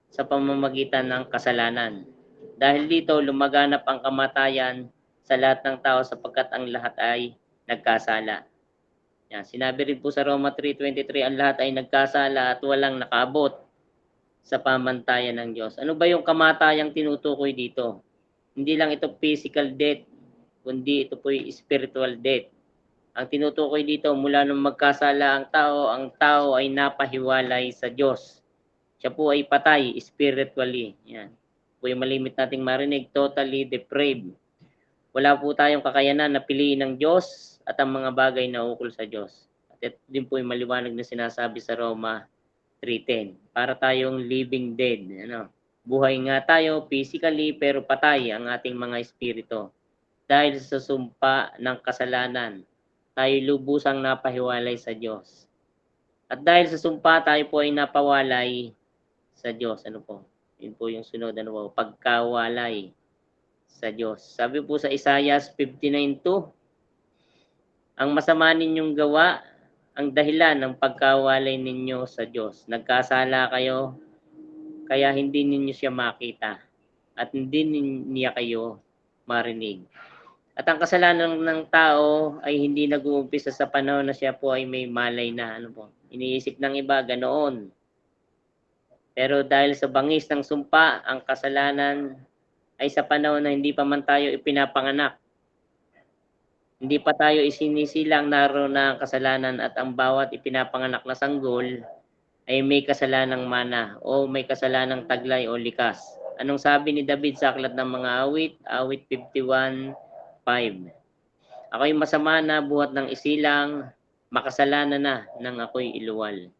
sa pamamagitan ng kasalanan. Dahil dito, lumaganap ang kamatayan sa lahat ng tao sapagkat ang lahat ay nagkasala. Yan, sinabi rin po sa Roma 3:23, ang lahat ay nagkasala at walang nakaabot sa pamantayan ng Diyos. Ano ba yung kamatayang tinutukoy dito? Hindi lang ito physical death, kundi ito po yung spiritual death. Ang tinutukoy dito, mula nung magkasala ang tao ay napahiwalay sa Diyos. Siya po ay patay spiritually. Yan. Po yung malimit nating marinig, totally depraved. Wala po tayong kakayanan na piliin ng Diyos at ang mga bagay na ukol sa Diyos. At ito din po yung maliwanag na sinasabi sa Roma 3:10. Para tayong living dead. Ano? Buhay nga tayo physically pero patay ang ating mga espiritu. Dahil sa sumpa ng kasalanan, tayo lubusang napahiwalay sa Diyos. At dahil sa sumpa, tayo po ay napawalay sa Diyos. Ano po? Yun po yung sunod, ano po? Pagkawalay sa Diyos. Sabi po sa Isaiah 59:2, ang masama ninyong gawa, ang dahilan ng pagkawalay ninyo sa Diyos. Nagkasala kayo, kaya hindi ninyo siya makita at hindi niya kayo marinig. At ang kasalanan ng tao ay hindi nag-uumpisa sa panahon na siya po ay may malay na. Ano po? Iniisip ng iba, ganoon. Pero dahil sa bangis ng sumpa, ang kasalanan ay sa panahon na hindi pa man tayo ipinapanganak. Hindi pa tayo isinisilang, naroon na ang kasalanan at ang bawat ipinapanganak na sanggol ay may kasalanang mana o may kasalanang taglay o likas. Anong sabi ni David sa Aklat ng Mga Awit? Awit 51:5. Ako'y masama na buhat ng isilang, makasalanan na nang ako'y iluwal.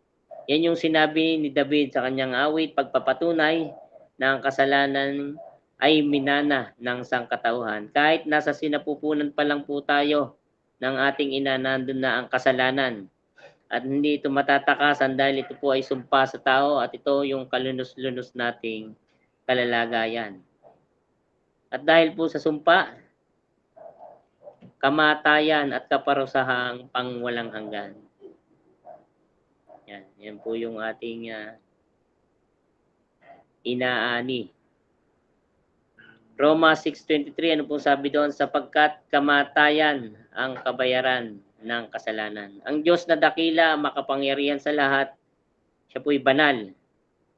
Yan yung sinabi ni David sa kanyang awit, pagpapatunay na ang kasalanan ay minana ng sangkatauhan. Kahit nasa sinapupunan pa lang po tayo ng ating ina, nandun na ang kasalanan. At hindi ito matatakasan dahil ito po ay sumpa sa tao at ito yung kalunos-lunos nating kalalagayan. At dahil po sa sumpa, kamatayan at kaparusahang pangwalang hanggan. Yan po yung ating inaani. Roma 6:23, ano po sabi doon? Sapagkat kamatayan ang kabayaran ng kasalanan. Ang Diyos na dakila, makapangyarihan sa lahat, siya po'y banal.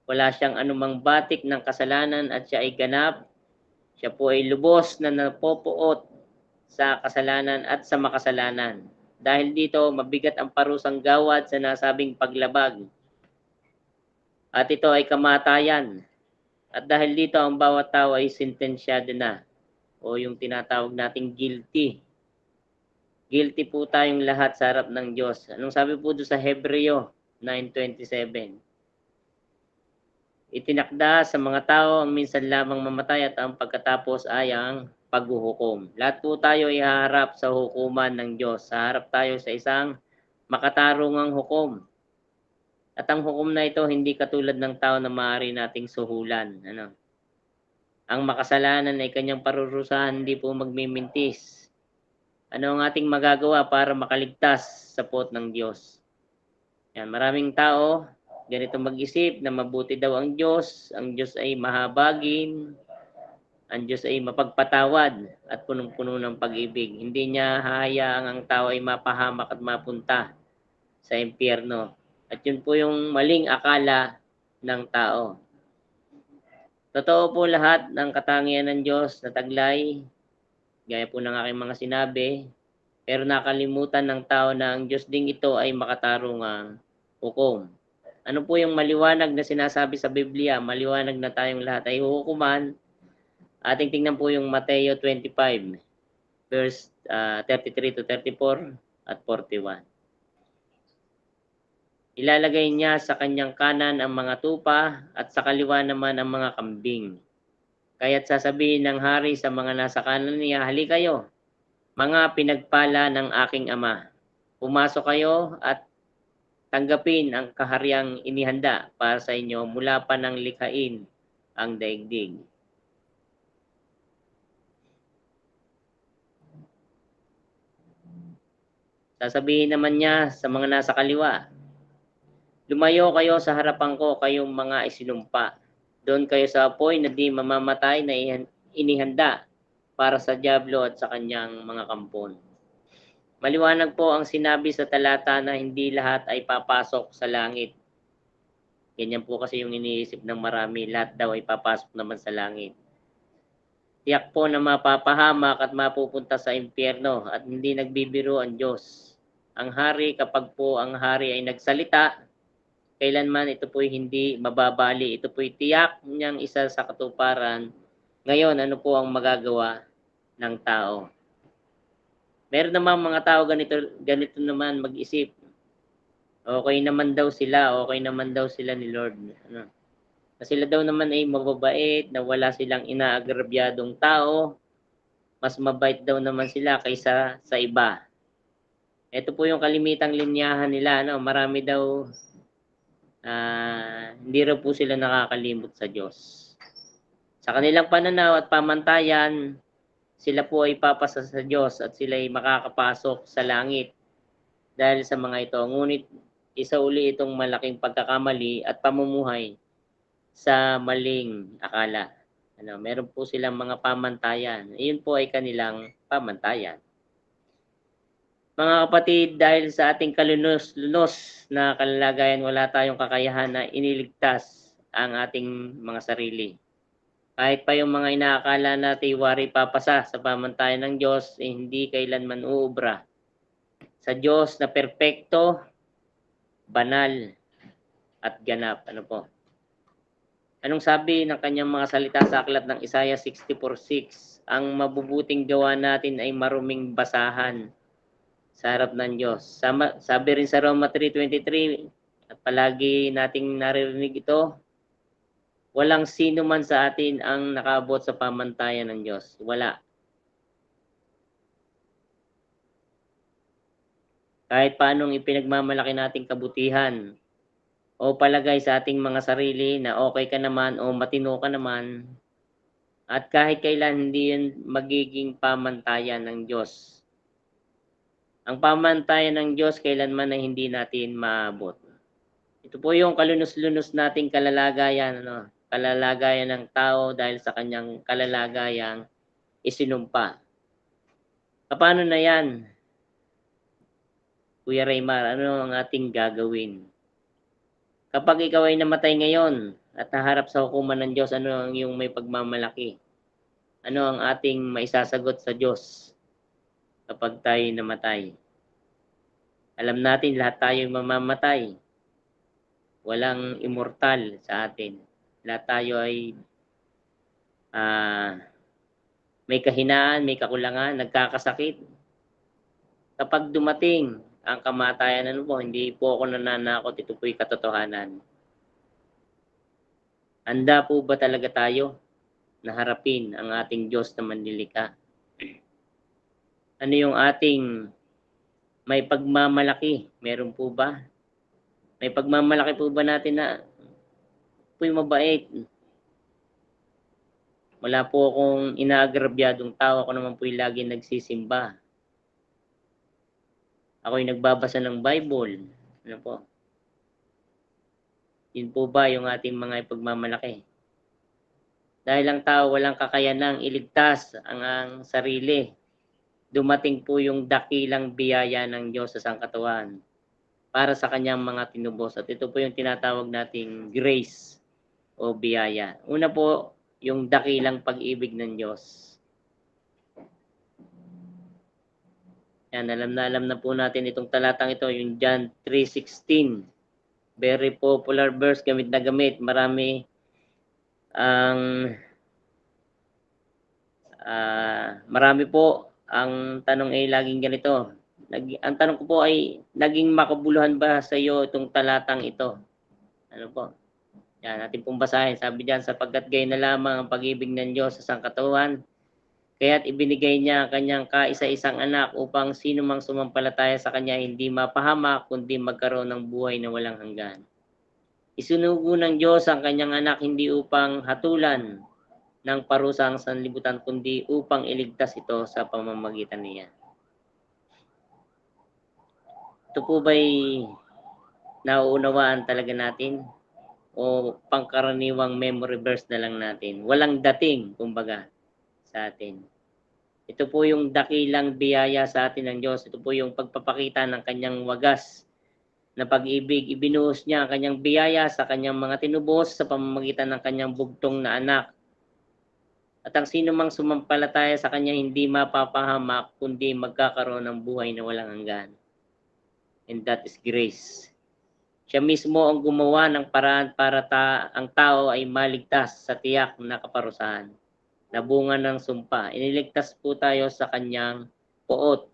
Wala siyang anumang batik ng kasalanan at siya ay ganap. Siya po ay lubos na napopuot sa kasalanan at sa makasalanan. Dahil dito, mabigat ang parusang gawad sa nasabing paglabag. At ito ay kamatayan. At dahil dito, ang bawat tao ay sentensyado na o yung tinatawag nating guilty. Guilty po tayong lahat sa harap ng Diyos. Anong sabi po doon sa Hebreo 9:27? Itinakda sa mga tao ang minsan lamang mamatay at ang pagkatapos ay ang paghuhukom. Lahat po tayo ay haharap sa hukuman ng Diyos. Haharap tayo sa isang makatarungang hukom. At ang hukom na ito hindi katulad ng tao na maaari nating suhulan. Ano? Ang makasalanan ay kanyang parurusahan, hindi po magmimintis. Ano ang ating magagawa para makaligtas sa pot ng Diyos? Yan, maraming tao ganito mag-isip na mabuti daw ang Diyos ay mahabagin, ang Diyos ay mapagpatawad at punong-puno ng pag-ibig. Hindi niya hahayaang ang tao ay mapahamak at mapunta sa impyerno. At yun po yung maling akala ng tao. Totoo po lahat ng katangian ng Diyos na taglay, gaya po ng aking mga sinabi, pero nakalimutan ng tao na ang Diyos ding ito ay makatarungang hukom. Ano po yung maliwanag na sinasabi sa Biblia? Maliwanag na tayong lahat ay hukuman. Ating tingnan po yung Mateo 25, verse 33 to 34 at 41. Ilalagay niya sa kanyang kanan ang mga tupa at sa kaliwa naman ang mga kambing. Kaya't sasabihin ng hari sa mga nasa kanan niya, "Halika kayo, mga pinagpala ng aking ama. Pumasok kayo at tanggapin ang kahariang inihanda para sa inyo mula pa nang likhain ang daigdig." Sasabihin naman niya sa mga nasa kaliwa, "Lumayo kayo sa harapan ko, kayong mga isinumpa. Doon kayo sa apoy na di mamamatay na inihanda para sa dyablo at sa kanyang mga kampon." Maliwanag po ang sinabi sa talata na hindi lahat ay papasok sa langit. Ganyan po kasi yung iniisip ng marami, lahat daw ay papasok naman sa langit. Tiyak po na mapapahamak at mapupunta sa impyerno at hindi nagbibiro ang Diyos. Ang hari, kapag po ang hari ay nagsalita, kailanman ito po'y hindi mababali. Ito po'y tiyak niyang isa sa katuparan. Ngayon, ano po ang magagawa ng tao? Meron naman mga tao ganito naman mag-isip. Okay naman daw sila ni Lord. Ano? Na sila daw naman ay mababait, na wala silang inaagrabyadong tao, mas mabait daw naman sila kaysa sa iba. Ito po yung kalimitang linyahan nila, no? Marami daw hindi raw po sila nakakalimot sa Diyos. Sa kanilang pananaw at pamantayan, sila po ay papasa sa Diyos at sila ay makakapasok sa langit dahil sa mga ito. Ngunit isa uli itong malaking pagkakamali at pamumuhay sa maling akala. Meron po silang mga pamantayan. Iyon po ay kanilang pamantayan. Mga kapatid, dahil sa ating kalunos-lunos na kalalagayan, wala tayong kakayahan na iniligtas ang ating mga sarili. Kahit pa yung mga inaakala natin wari papasa sa pamantayan ng Diyos, hindi kailanman uubra. Sa Diyos na perpekto, banal, at ganap. Ano po? Anong sabi ng kanyang mga salita sa aklat ng Isaiah 64:6? Ang mabubuting gawa natin ay maruming basahan sa harap ng Diyos. Sabi rin sa Roma 3:23, at palagi nating naririnig ito, walang sino man sa atin ang nakaabot sa pamantayan ng Diyos. Wala. Kahit paanong ipinagmamalaki nating kabutihan o palagay sa ating mga sarili na okay ka naman o matino ka naman, at kahit kailan hindi yun magiging pamantayan ng Diyos. Ang pamantayan ng Diyos kailanman ay hindi natin maabot. Ito po yung kalunos-lunos nating kalalagayan, kalalagayan ng tao dahil sa kanyang kalalagayang isinumpa. Paano na yan, Kuya Raymar? Ano ang ating gagawin? Kapag ikaw ay namatay ngayon at naharap sa hukuman ng Diyos, ano ang iyong may pagmamalaki? Ano ang ating maisasagot sa Diyos kapag tayo namatay? Alam natin lahat tayo mamamatay. Walang immortal sa atin. Lahat tayo ay may kahinaan, may kakulangan, nagkakasakit. Kapag dumating ang kamatayan, hindi po ako nananakot, ito po'y katotohanan. Handa po ba talaga tayo na harapin ang ating Diyos na manlilikha? Ano yung ating may pagmamalaki? Meron po ba? May pagmamalaki po ba natin na po'y mabait? Wala po akong inaagrabyadong tao. Ako naman po'y lagi nagsisimba. Ako'y nagbabasa ng Bible. Ano po? Yun po ba yung ating mga ipagmamalaki? Dahil ang tao walang kakayanang iligtas ang sarili, dumating po yung dakilang biyaya ng Diyos sa sangkatuan para sa kanyang mga tinubos. At ito po yung tinatawag nating grace o biyaya. Una po, yung dakilang pag-ibig ng Diyos. Yan, alam na po natin itong talatang ito, yung John 3:16. Very popular verse, gamit na gamit. Marami marami po ang tanong ay laging ganito. Ang tanong ko po ay, naging makabuluhan ba sa iyo itong talatang ito? Ano po? Yan, ating pong basahin. Sabi diyan, sapagkat gayon na lamang ang pag-ibig ng Diyos sa sangkatauhan, kaya't ibinigay niya ang kanyang kaisa-isang anak upang sino mang sumampalataya sa kanya hindi mapahamak, kundi magkaroon ng buhay na walang hanggan. Isinugo ng Diyos ang kanyang anak hindi upang hatulan ng parusa ang sanlibutan, kundi upang iligtas ito sa pamamagitan niya. Ito po ba'y nauunawaan talaga natin? O pangkaraniwang memory verse na lang natin? Walang dating, kumbaga, sa atin. Ito po yung dakilang biyaya sa atin ng Diyos. Ito po yung pagpapakita ng kanyang wagas na pag-ibig. Ibinuhos niya ang kanyang biyaya sa kanyang mga tinubos sa pamamagitan ng kanyang bugtong na anak. At ang sino mang sumampalataya sa kanya hindi mapapahamak, kundi magkakaroon ng buhay na walang hanggan. And that is grace. Siya mismo ang gumawa ng paraan para ang tao ay maligtas sa tiyak na kaparusahan, na bunga ng sumpa. Iniligtas po tayo sa kanyang poot.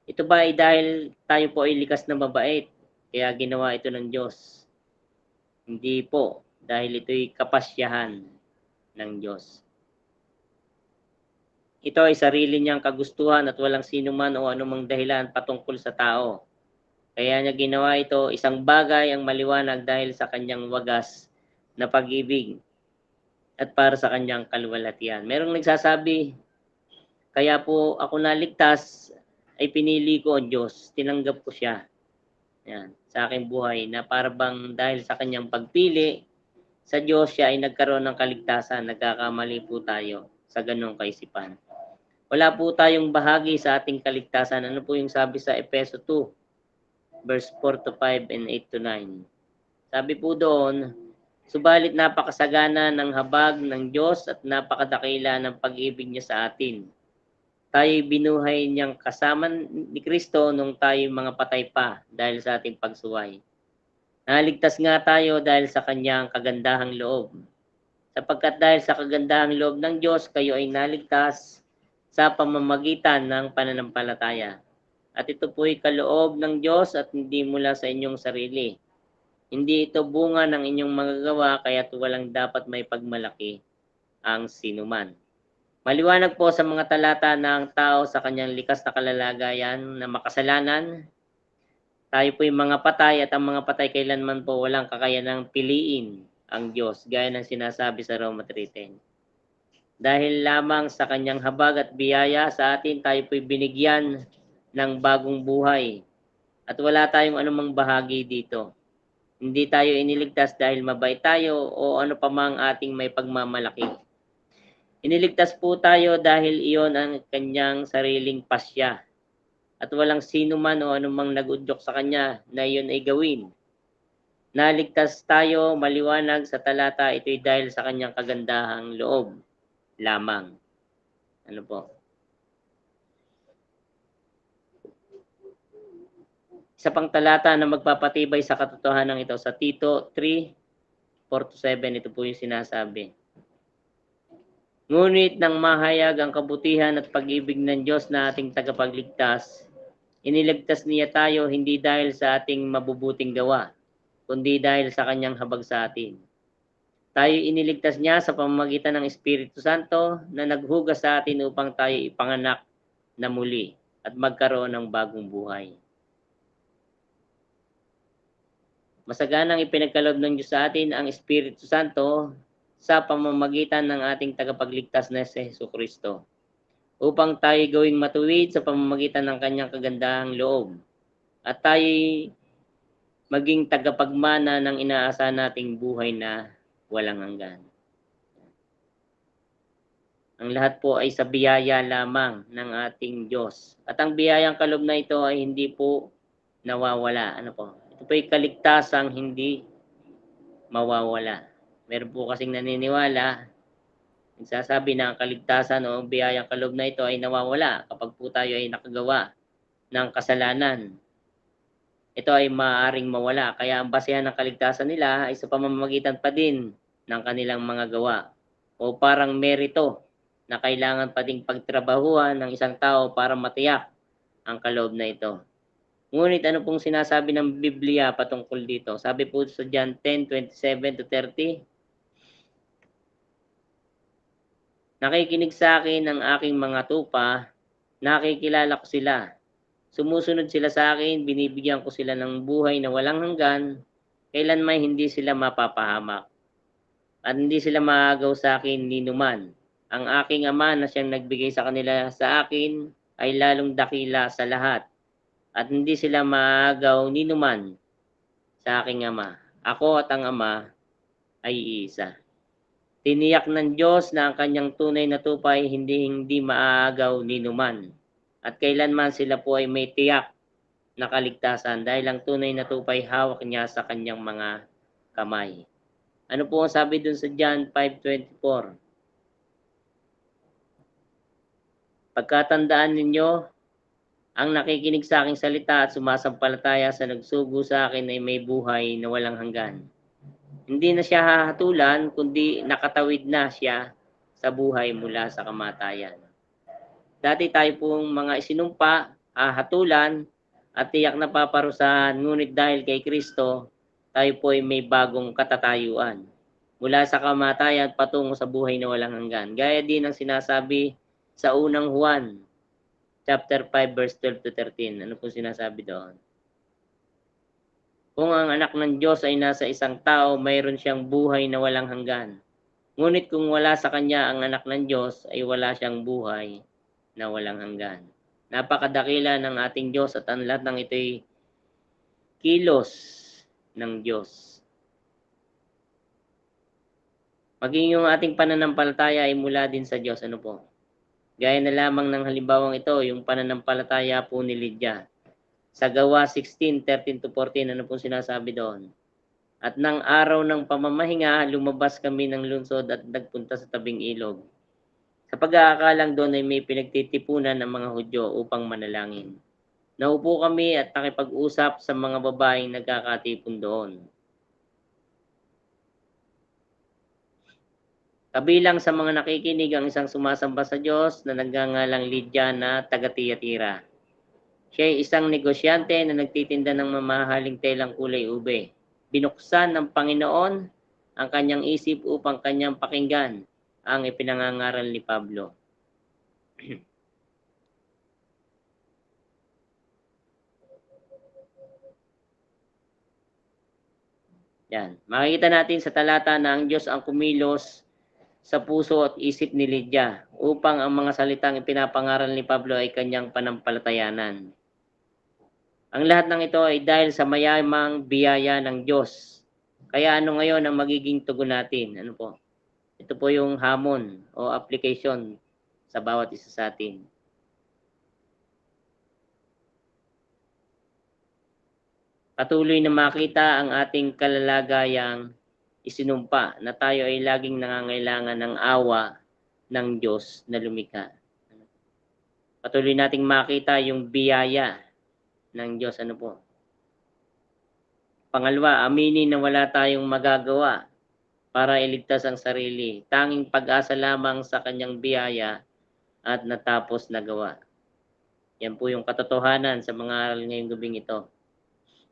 Ito ba ay dahil tayo po ay likas na mabait, kaya ginawa ito ng Diyos? Hindi po, dahil ito'y kapasyahan ng Diyos. Ito ay sarili niyang kagustuhan at walang sinuman o anumang dahilan patungkol sa tao. Kaya niya ginawa ito, isang bagay ang maliwanag dahil sa kanyang wagas na pag-ibig at para sa kanyang kaluwalhatian. Merong nagsasabi, kaya po ako naligtas ay pinili ko ang Diyos, tinanggap ko siya. Yan, sa aking buhay na para bang dahil sa kanyang pagpili sa Diyos siya ay nagkaroon ng kaligtasan. Nagkakamali po tayo sa ganong kaisipan. Wala po tayong bahagi sa ating kaligtasan. Ano po yung sabi sa Efeso 2? Verse 4 to 5 and 8 to 9. Sabi po doon, subalit napakasagana ng habag ng Diyos at napakadakila ng pag-ibig niya sa atin. Tayo'y binuhay niyang kasama ni Kristo nung tayo'y mga patay pa dahil sa ating pagsuway. Naligtas nga tayo dahil sa kanyang kagandahang loob. Sapagkat dahil sa kagandahang loob ng Diyos, kayo ay naligtas sa pamamagitan ng pananampalataya. At ito po'y kaloob ng Diyos at hindi mula sa inyong sarili. Hindi ito bunga ng inyong magagawa, kaya't walang dapat may pagmalaki ang sinuman. Maliwanag po sa mga talata na ang tao sa kanyang likas na kalalagayan na makasalanan, tayo po'y mga patay at ang mga patay kailanman po walang kakayanang piliin ang Diyos, gaya ng sinasabi sa Roma 3:10. Dahil lamang sa kanyang habag at biyaya sa atin, tayo po'y binigyan ng bagong buhay at wala tayong anumang bahagi dito. Hindi tayo iniligtas dahil mabait tayo o ano pa mang ating may pagmamalaki. Iniligtas po tayo dahil iyon ang kanyang sariling pasya at walang sino man o anumang nag-udyok sa kanya na iyon ay gawin. Naligtas tayo, maliwanag sa talata, ito'y dahil sa kanyang kagandahang loob lamang. Ano po? Isa pang talata na magpapatibay sa katotohanan ito sa Tito 3:4-7, ito po yung sinasabi. Ngunit nang mahayag ang kabutihan at pag-ibig ng Diyos na ating tagapagligtas, iniligtas niya tayo hindi dahil sa ating mabubuting gawa, kundi dahil sa kanyang habag sa atin. Tayo iniligtas niya sa pamamagitan ng Espiritu Santo na naghugas sa atin upang tayo ipanganak na muli at magkaroon ng bagong buhay. Masaganang ipinagkaloob ng Diyos sa atin ang Espiritu Santo sa pamamagitan ng ating tagapagligtas na si Jesucristo upang tayo gawing matuwid sa pamamagitan ng kanyang kagandahang loob at tayo maging tagapagmana ng inaasahan nating buhay na walang hanggan. Ang lahat po ay sa biyaya lamang ng ating Diyos. At ang biyayang kaloob na ito ay hindi po nawawala. Ano po? Ito po ay kaligtasang hindi mawawala. Meron po kasing naniniwala, nagsasabi na ang kaligtasan o ang biyayang kaloob na ito ay nawawala kapag po tayo ay nakagawa ng kasalanan. Ito ay maaaring mawala. Kaya ang basehan ng kaligtasan nila ay sa pamamagitan pa din ng kanilang mga gawa o parang merito na kailangan pa ding pagtrabahuan ng isang tao para matiyak ang kaloob na ito. Ngunit ano pong sinasabi ng Biblia patungkol dito? Sabi po sa John 10:27-30, nakikinig sa akin ang aking mga tupa, nakikilala ko sila. Sumusunod sila sa akin, binibigyan ko sila ng buhay na walang hanggan, kailanman hindi sila mapapahamak. At hindi sila maagaw sa akin ni numan. Ang aking ama na siyang nagbigay sa kanila sa akin ay lalong dakila sa lahat. At hindi sila maagaw ni numan sa aking ama. Ako at ang ama ay iisa. Tiniyak ng Diyos na ang kanyang tunay na tupay hindi maaagaw ni numan. At kailanman sila po ay may tiyak na kaligtasan dahil ang tunay na tupay hawak niya sa kanyang mga kamay. Ano po ang sabi dun sa John 5:24? Pagkatandaan ninyo, ang nakikinig sa aking salita at sumasampalataya sa nagsugo sa akin ay may buhay na walang hanggan. Hindi na siya hahatulan, kundi nakatawid na siya sa buhay mula sa kamatayan. Dati tayo pong mga isinumpa, hahatulan, at tiyak na paparusahan, ngunit dahil kay Kristo, tayo po ay may bagong katatayuan. Mula sa kamatayan patungo sa buhay na walang hanggan. Gaya din ang sinasabi sa unang Juan, chapter 5, verse 12-13. Ano po sinasabi doon? Kung ang anak ng Diyos ay nasa isang tao, mayroon siyang buhay na walang hanggan. Ngunit kung wala sa kanya ang anak ng Diyos, ay wala siyang buhay na walang hanggan. Napakadakila ng ating Diyos at ang lahat ng ito'y kilos ng Diyos. Maging yung ating pananampalataya ay mula din sa Diyos. Ano po? Gaya na lamang ng halimbawang ito, yung pananampalataya po ni Lydia. Sa Gawa 16:13-14, ano po sinasabi doon? At nang araw ng pamamahinga, lumabas kami ng lungsod at nagpunta sa tabing ilog. Sa pag-aakalang doon ay may pinagtitipunan ng mga Hudyo upang manalangin. Naupo kami at nakipag-usap sa mga babaeng nagkakatipon doon. Kabilang sa mga nakikinig ang isang sumasamba sa Diyos na nagngangalang Lydia na taga-Tiyatira. Siya ay isang negosyante na nagtitinda ng mamahaling telang kulay ube. Binuksan ng Panginoon ang kanyang isip upang kanyang pakinggan ang ipinangangaral ni Pablo. Yan. Makikita natin sa talata na ang Diyos ang kumilos sa puso at isip ni Lydia upang ang mga salitang ipinapangaral ni Pablo ay kanyang panampalatayanan. Ang lahat ng ito ay dahil sa mayamang biyaya ng Diyos. Kaya ano ngayon ang magiging tugon natin? Ano po? Ito po yung hamon o application sa bawat isa sa atin. Patuloy na makita ang ating kalalagayang isinumpa na tayo ay laging nangangailangan ng awa ng Diyos na lumikha. Patuloy nating makita yung biyaya ng Diyos. Ano po? Pangalawa, aminin na wala tayong magagawa para iligtas ang sarili. Tanging pag-asa lamang sa kanyang biyaya at natapos na gawa. Yan po yung katotohanan sa mga aral ngayong gabing ito.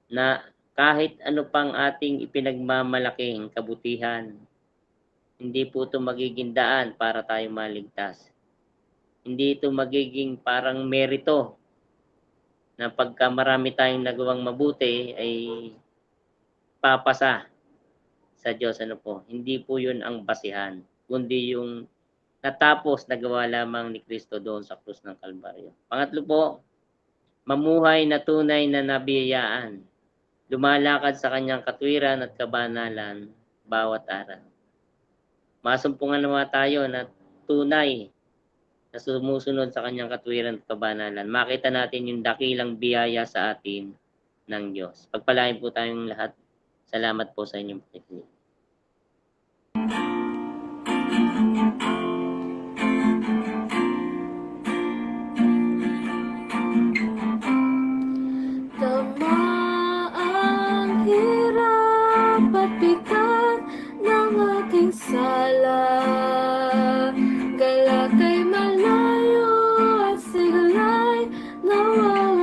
Na kahit ano pang ating ipinagmamalaking kabutihan, hindi po ito magiging daan para tayo maligtas. Hindi ito magiging parang merito na pagka marami tayong nagawang mabuti ay papasa sa Diyos. Ano po? Hindi po yun ang basihan, kundi yung natapos na gawa lamang ni Kristo doon sa krus ng Kalbaryo. Pangatlo po, mamuhay na tunay na nabiyayaan. Lumalakad sa kanyang katwiran at kabanalan bawat araw. Masumpungan naman tayo na tunay na sumusunod sa kanyang katwiran at kabanalan. Makita natin yung dakilang biyaya sa atin ng Diyos. Pagpalain po tayong lahat. Salamat po sa inyong pakikinig. Bigat ng aking sala, galak ay malayo at sigalay nawala.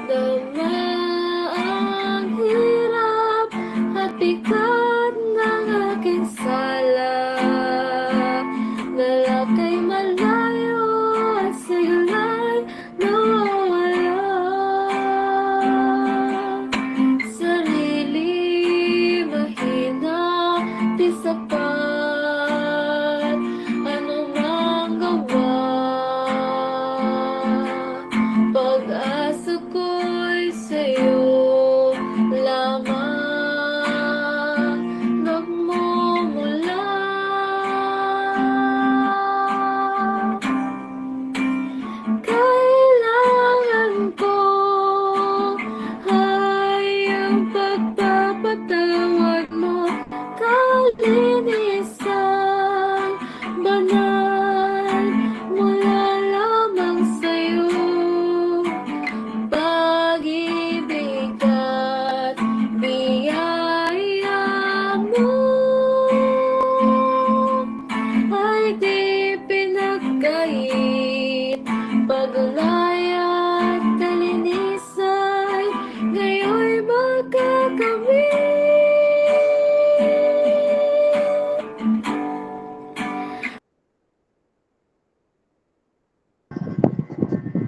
Dama ang hirap at bigat ng aking sala. Dala kay malayo at sigala'y nawawala. Sarili mahina, di sapat, ano mang gawa. Pag-asa ko'y sa'yo lamang nagmumula. Kailangan ko ay ang pagpapatawad mo, kalinisan, banal, mula lamang sa'yo. Pag-ibig at biyaya mo ay di pinagkait. Paglaya at kalinisan, ngayon'y magkakamit.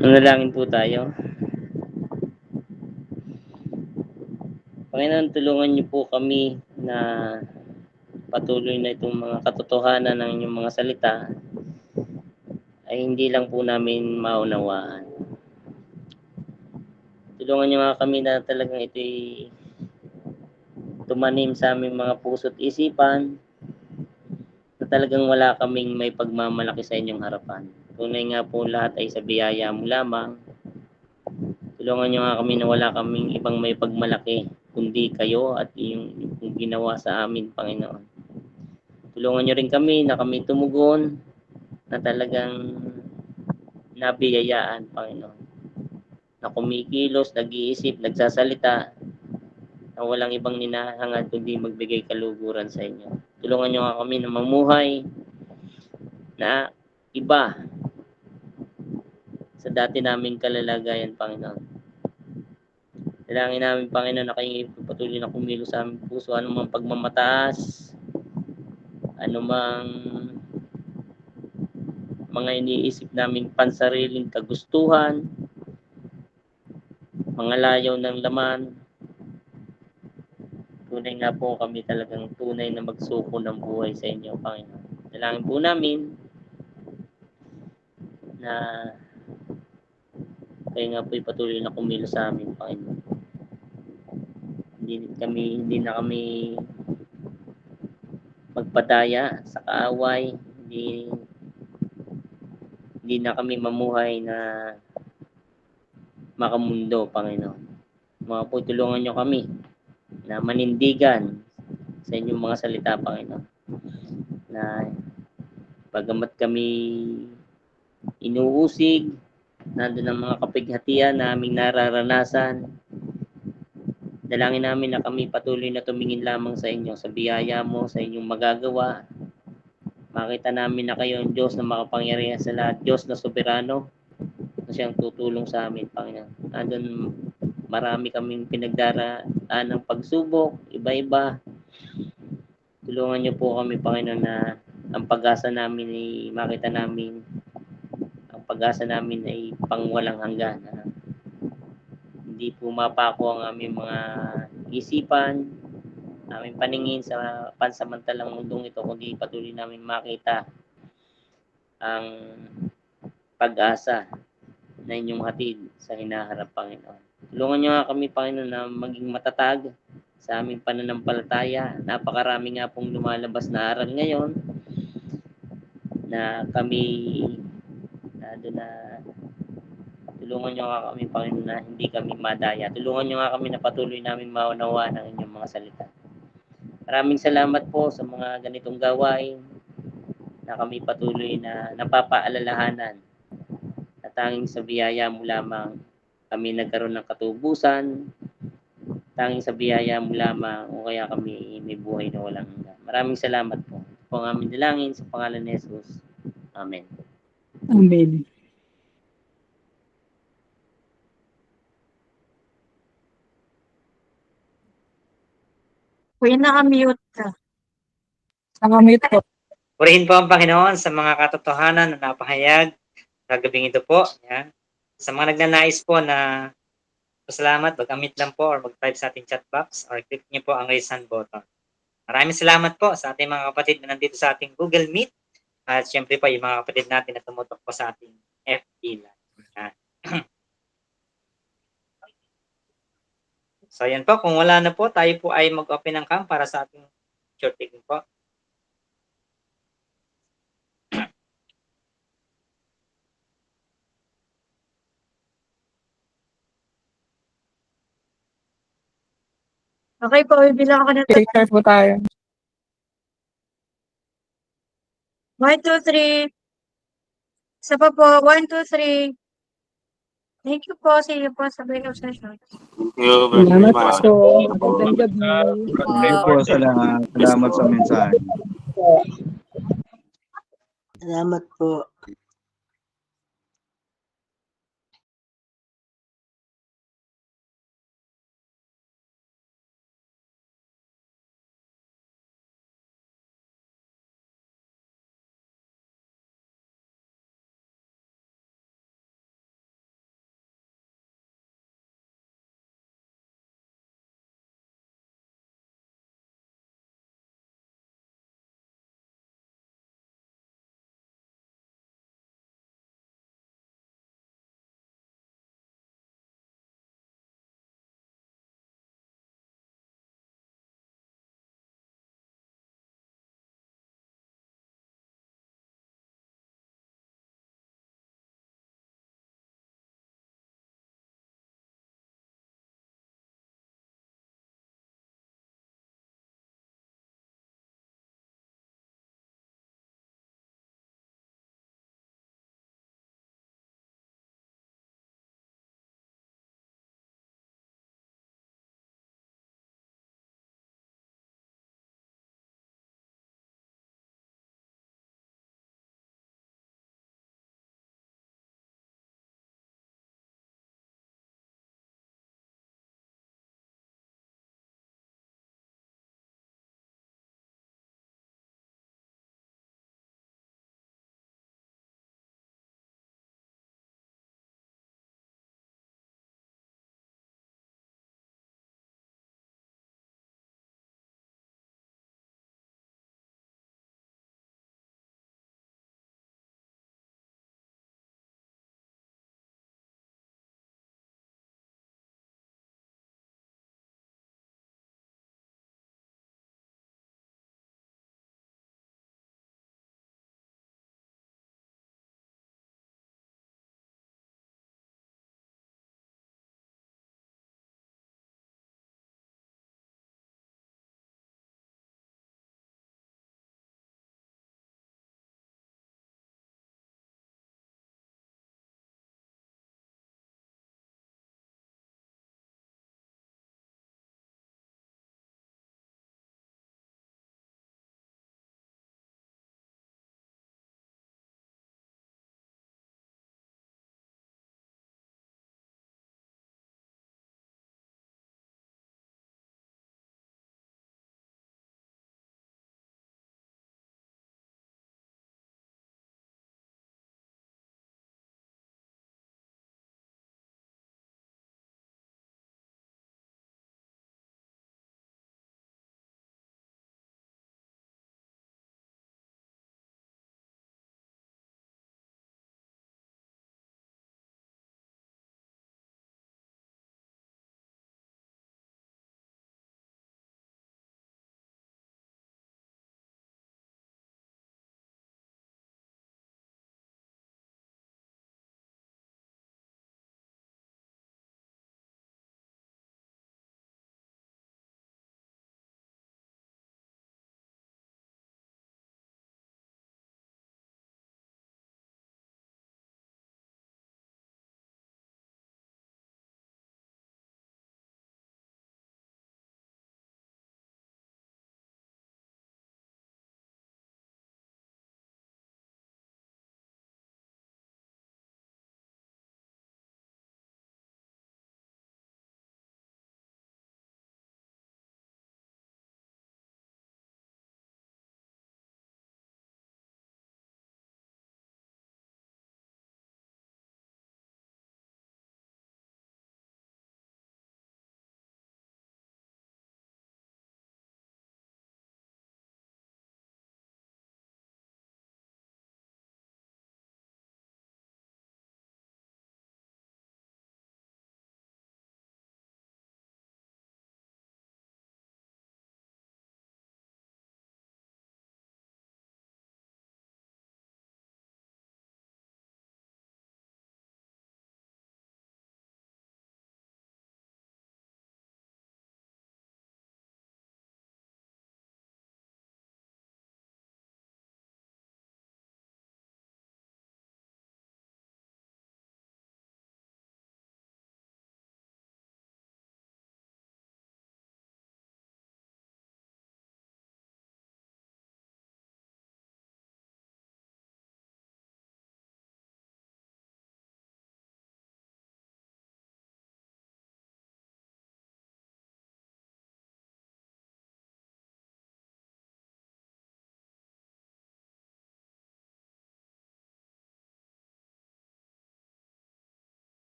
Manalangin po tayo. Panginoon, tulungan niyo po kami na patuloy na itong mga katotohanan ng inyong mga salita ay hindi lang po namin maunawaan. Tulungan niyo nga kami na talagang ito'y tumanim sa aming mga puso't isipan na talagang wala kaming may pagmamalaki sa inyong harapan. Tunay nga po lahat ay sa biyaya mo lamang. Tulungan niyo nga kami na wala kaming ibang may pagmalaki kundi kayo at yung ginawa sa amin, Panginoon. Tulungan niyo rin kami na kami tumugon na talagang nabiyayaan, Panginoon. Na kumikilos, nag-iisip, nagsasalita, na walang ibang ninahangad kundi magbigay kaluguran sa inyo. Tulungan niyo nga kami na mamuhay na iba sa dati naming kalalagayan, Panginoon. Dalangin namin, Panginoon, na kayo patuloy na kumilos sa aming puso, anumang pagmamataas, anumang mga iniisip naming pansariling kagustuhan, mga layaw ng laman. Tunay nga po kami talagang tunay na magsuko ng buhay sa inyo, Panginoon. Dalangin po namin na kayo nga po patuloy na kumilos sa amin, Panginoon. Hindi na kami magpadaya sa kaaway, hindi na kami mamuhay na makamundo, Panginoon. Mga po, tulungan niyo kami na manindigan sa inyong mga salita, Panginoon. Na bagamat kami inuusig, nandun ang mga kapighatian na aming nararanasan, dalangin namin na kami patuloy na tumingin lamang sa inyo, sa biyaya mo, sa inyong magagawa. Makita namin na kayo ang Diyos na makapangyarihan sa lahat, Diyos na soberano, na siyang tutulong sa amin, Panginoon. Andun marami kaming pinagdaraan ng pagsubok, iba-iba. Tulungan niyo po kami, Panginoon, na ang pag-asa namin ay makita namin, ang pag-asa namin ay pangwalang hanggan. Hindi po mapako ang aming mga isipan, aming paningin sa pansamantalang mundong ito, kundi patuloy namin makita ang pag-asa na inyong hatid sa hinaharap, Panginoon. Tulungan niyo nga kami, Panginoon, na maging matatag sa aming pananampalataya. Napakarami nga pong lumalabas na aral ngayon na kami tulungan niyo nga kami, Panginoon, na hindi kami madaya. Tulungan niyo nga kami na patuloy namin maunawaan ang inyong mga salita. Maraming salamat po sa mga ganitong gawain na kami patuloy na napapaalalahanan na tanging sa biyaya mo lamang kami nagkaroon ng katubusan, tanging sa biyaya mo lamang o kaya kami may buhay na walang hanggan. Maraming salamat po. Ito po ang aming dalangin sa pangalan ni Jesus. Amen. Amen. Kuya, naka-mute ka. Nakamute po. Purihin po ang Panginoon sa mga katotohanan na napahayag sa gabing ito po. Yan. Sa mga nagnanais po na pasalamat, mag-amit lang po or mag-type sa ating chat box or click niyo po ang raise hand button. Maraming salamat po sa ating mga kapatid na nandito sa ating Google Meet at syempre po yung mga kapatid natin na tumutok po sa ating FB Live. Yan. So yan po, kung wala na po, tayo po ay mag-open ng cam para sa ating short taking po. Okay po, bilang ako na Take care po tayo. 1, 2, 3. Isa pa po, 1, 2, 3. Thank you po. See you po sa breakout session. Thank you Salamat much. po. Magandang gabi. Thank you po sa lahat. Salamat sa mensahe. Salamat po.